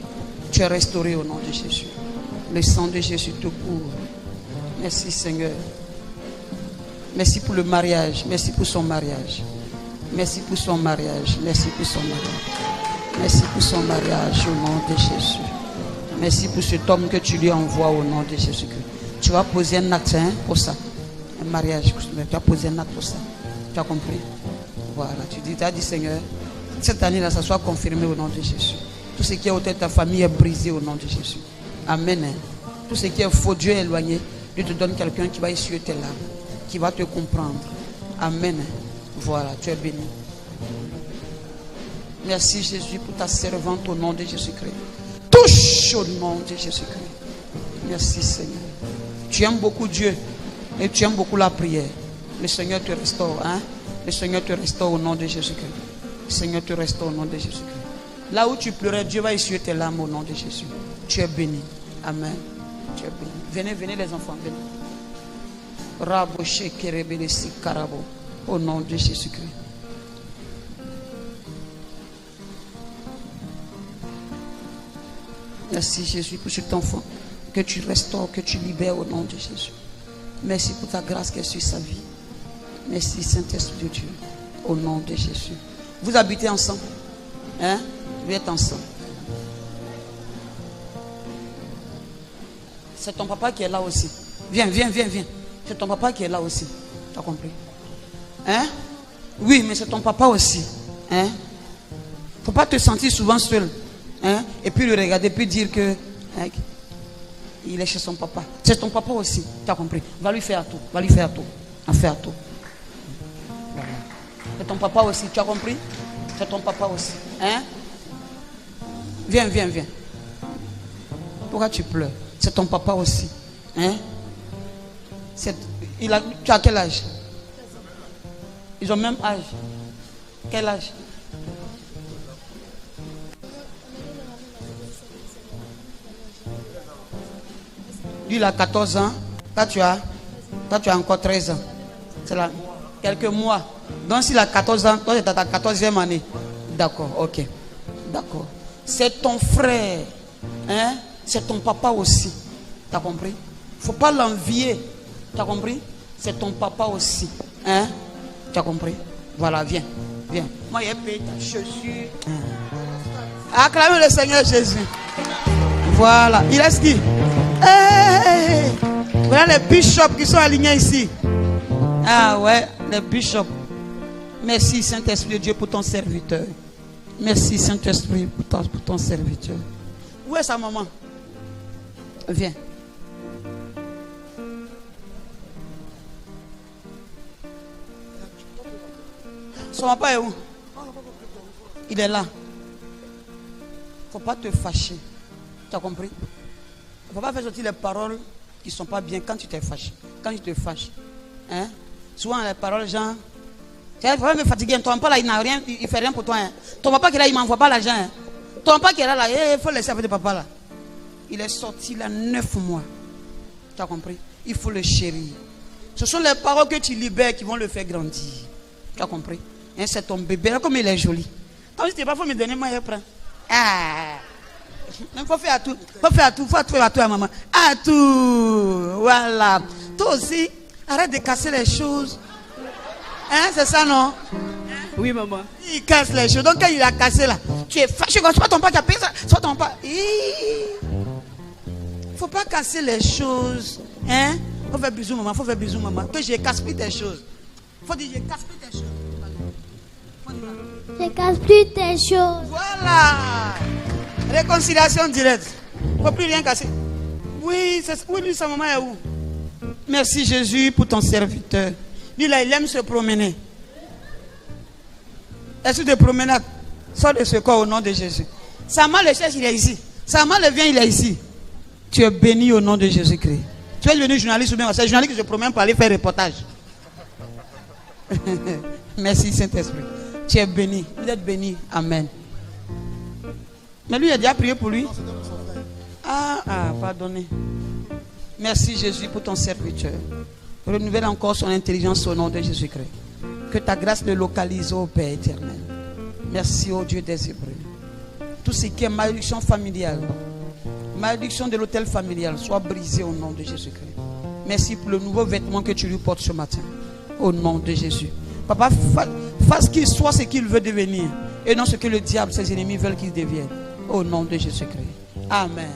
Tu es restauré au nom de Jésus. Le sang de Jésus te couvre. Merci Seigneur. Merci pour le mariage. Merci pour son mariage. Merci pour son mariage. Merci pour son mariage au nom de Jésus. Merci pour cet homme que tu lui envoies au nom de Jésus-Christ. Tu vas poser un acte pour ça. Un mariage. Tu vas poser un acte pour ça. Tu as compris? Voilà, tu as dit Seigneur, cette année-là, ça soit confirmé au nom de Jésus. Tout ce qui est autour de ta famille est brisé au nom de Jésus. Amen. Tout ce qui est faux, Dieu est éloigné. Dieu te donne quelqu'un qui va essuyer tes larmes, qui va te comprendre. Amen. Voilà, tu es béni. Merci Jésus pour ta servante au nom de Jésus-Christ. Touche au nom de Jésus-Christ. Merci Seigneur. Tu aimes beaucoup Dieu. Et tu aimes beaucoup la prière. Le Seigneur te restaure. Hein? Le Seigneur te restaure au nom de Jésus-Christ. Le Seigneur te restaure au nom de Jésus-Christ. Là où tu pleurais, Dieu va essuyer tes larmes au nom de Jésus. Tu es béni. Amen. Tu es béni. Venez, venez les enfants, venez. Raboché kerebelesi karabo. Au nom de Jésus-Christ. Merci Jésus pour cet enfant. Que tu restaures, que tu libères au nom de Jésus. Merci pour ta grâce qui est sur sa vie. Merci Saint-Esprit de Dieu. Au nom de Jésus. Vous habitez ensemble. Hein? Vous êtes ensemble. C'est ton papa qui est là aussi. Viens, viens, viens, viens. C'est ton papa qui est là aussi. Tu as compris? Hein? Oui, mais c'est ton papa aussi. Hein? Faut pas te sentir souvent seul. Hein? Et puis le regarder, puis dire que hein, il est chez son papa. C'est ton papa aussi. Tu as compris? Va lui faire tout. Va lui faire tout. Va faire tout. Voilà. C'est ton papa aussi. Tu as compris? C'est ton papa aussi. Hein? Viens, viens, viens. Pourquoi tu pleures? C'est ton papa aussi. Hein? Tu as quel âge? Ils ont le même âge. Quel âge? Lui, il a 14 ans. Toi, tu as encore 13 ans. C'est là. Quelques mois. Donc, s'il a 14 ans, toi, tu es à ta 14e année. D'accord, ok. D'accord. C'est ton frère. Hein? C'est ton papa aussi. Tu as compris? Il ne faut pas l'envier. Tu as compris? C'est ton papa aussi. Hein? Tu as compris? Voilà, viens. Viens. Moi, j'ai payé ta chaussure. Acclamez le Seigneur Jésus. Voilà. Il reste qui? Hey! Voilà les bishops qui sont alignés ici. Ah ouais, les bishops. Merci Saint-Esprit de Dieu pour ton serviteur. Merci Saint-Esprit pour ton serviteur. Où est sa maman? Viens. Son papa est où? Il est là. Il ne faut pas te fâcher. Tu as compris? Il ne faut pas faire sortir les paroles qui ne sont pas bien quand tu t'es fâché. Quand tu te fâches. Hein? Souvent les paroles genre, tu vas me fatiguer. Ton papa là, il n'a rien, il ne fait rien pour toi. Hein? Ton papa qui est là, il ne m'envoie pas l'argent. Hein? Ton papa qui est là, il faut laisser avec ton papa là. Il est sorti là 9 mois. Tu as compris? Il faut le chérir. Ce sont les paroles que tu libères qui vont le faire grandir. Tu as compris? Hein, c'est ton bébé là, comme il est joli. Quand je dis pas, il faut me donner, moi je prends. Ah! Il faut faire à tout. Il faut faire à tout. Il faut faire à tout à maman. À tout. Voilà. Toi aussi, arrête de casser les choses. Hein, c'est ça, non? Oui, maman. Il casse les choses. Donc, quand il a cassé là, tu es fâché. C'est pas ton père qui a payé ça. C'est pas ton père. Il ne faut pas casser les choses. Hein? Il faut faire bisous, maman. Il faut faire bisous, maman. Que je casse plus tes choses. Il faut dire, je casse plus tes choses. Je casse plus tes choses. Voilà. Réconciliation directe. Il ne faut plus rien casser. Oui, lui, sa maman est où? Merci Jésus pour ton serviteur. Lui là, il aime se promener. Est-ce que de promenade? Sors de ce corps au nom de Jésus. Sa maman le cherche, il est ici. Sa maman le vient, il est ici. Tu es béni au nom de Jésus-Christ. Tu es devenu journaliste ou bien c'est journaliste qui se promène pour aller faire reportage. Merci Saint-Esprit. Tu es béni. Vous êtes béni. Amen. Mais lui, il a déjà prié pour lui. Pardonnez. Merci Jésus pour ton serviteur. Renouvelle encore son intelligence au nom de Jésus-Christ. Que ta grâce le localise au Père éternel. Merci au Dieu des Hébreux. Tout ce qui est malédiction familiale, malédiction de l'hôtel familial, soit brisé au nom de Jésus-Christ. Merci pour le nouveau vêtement que tu lui portes ce matin. Au nom de Jésus. Papa, fasse qu'il soit ce qu'il veut devenir. Et non ce que le diable, ses ennemis veulent qu'il devienne. Au nom de Jésus-Christ. Amen.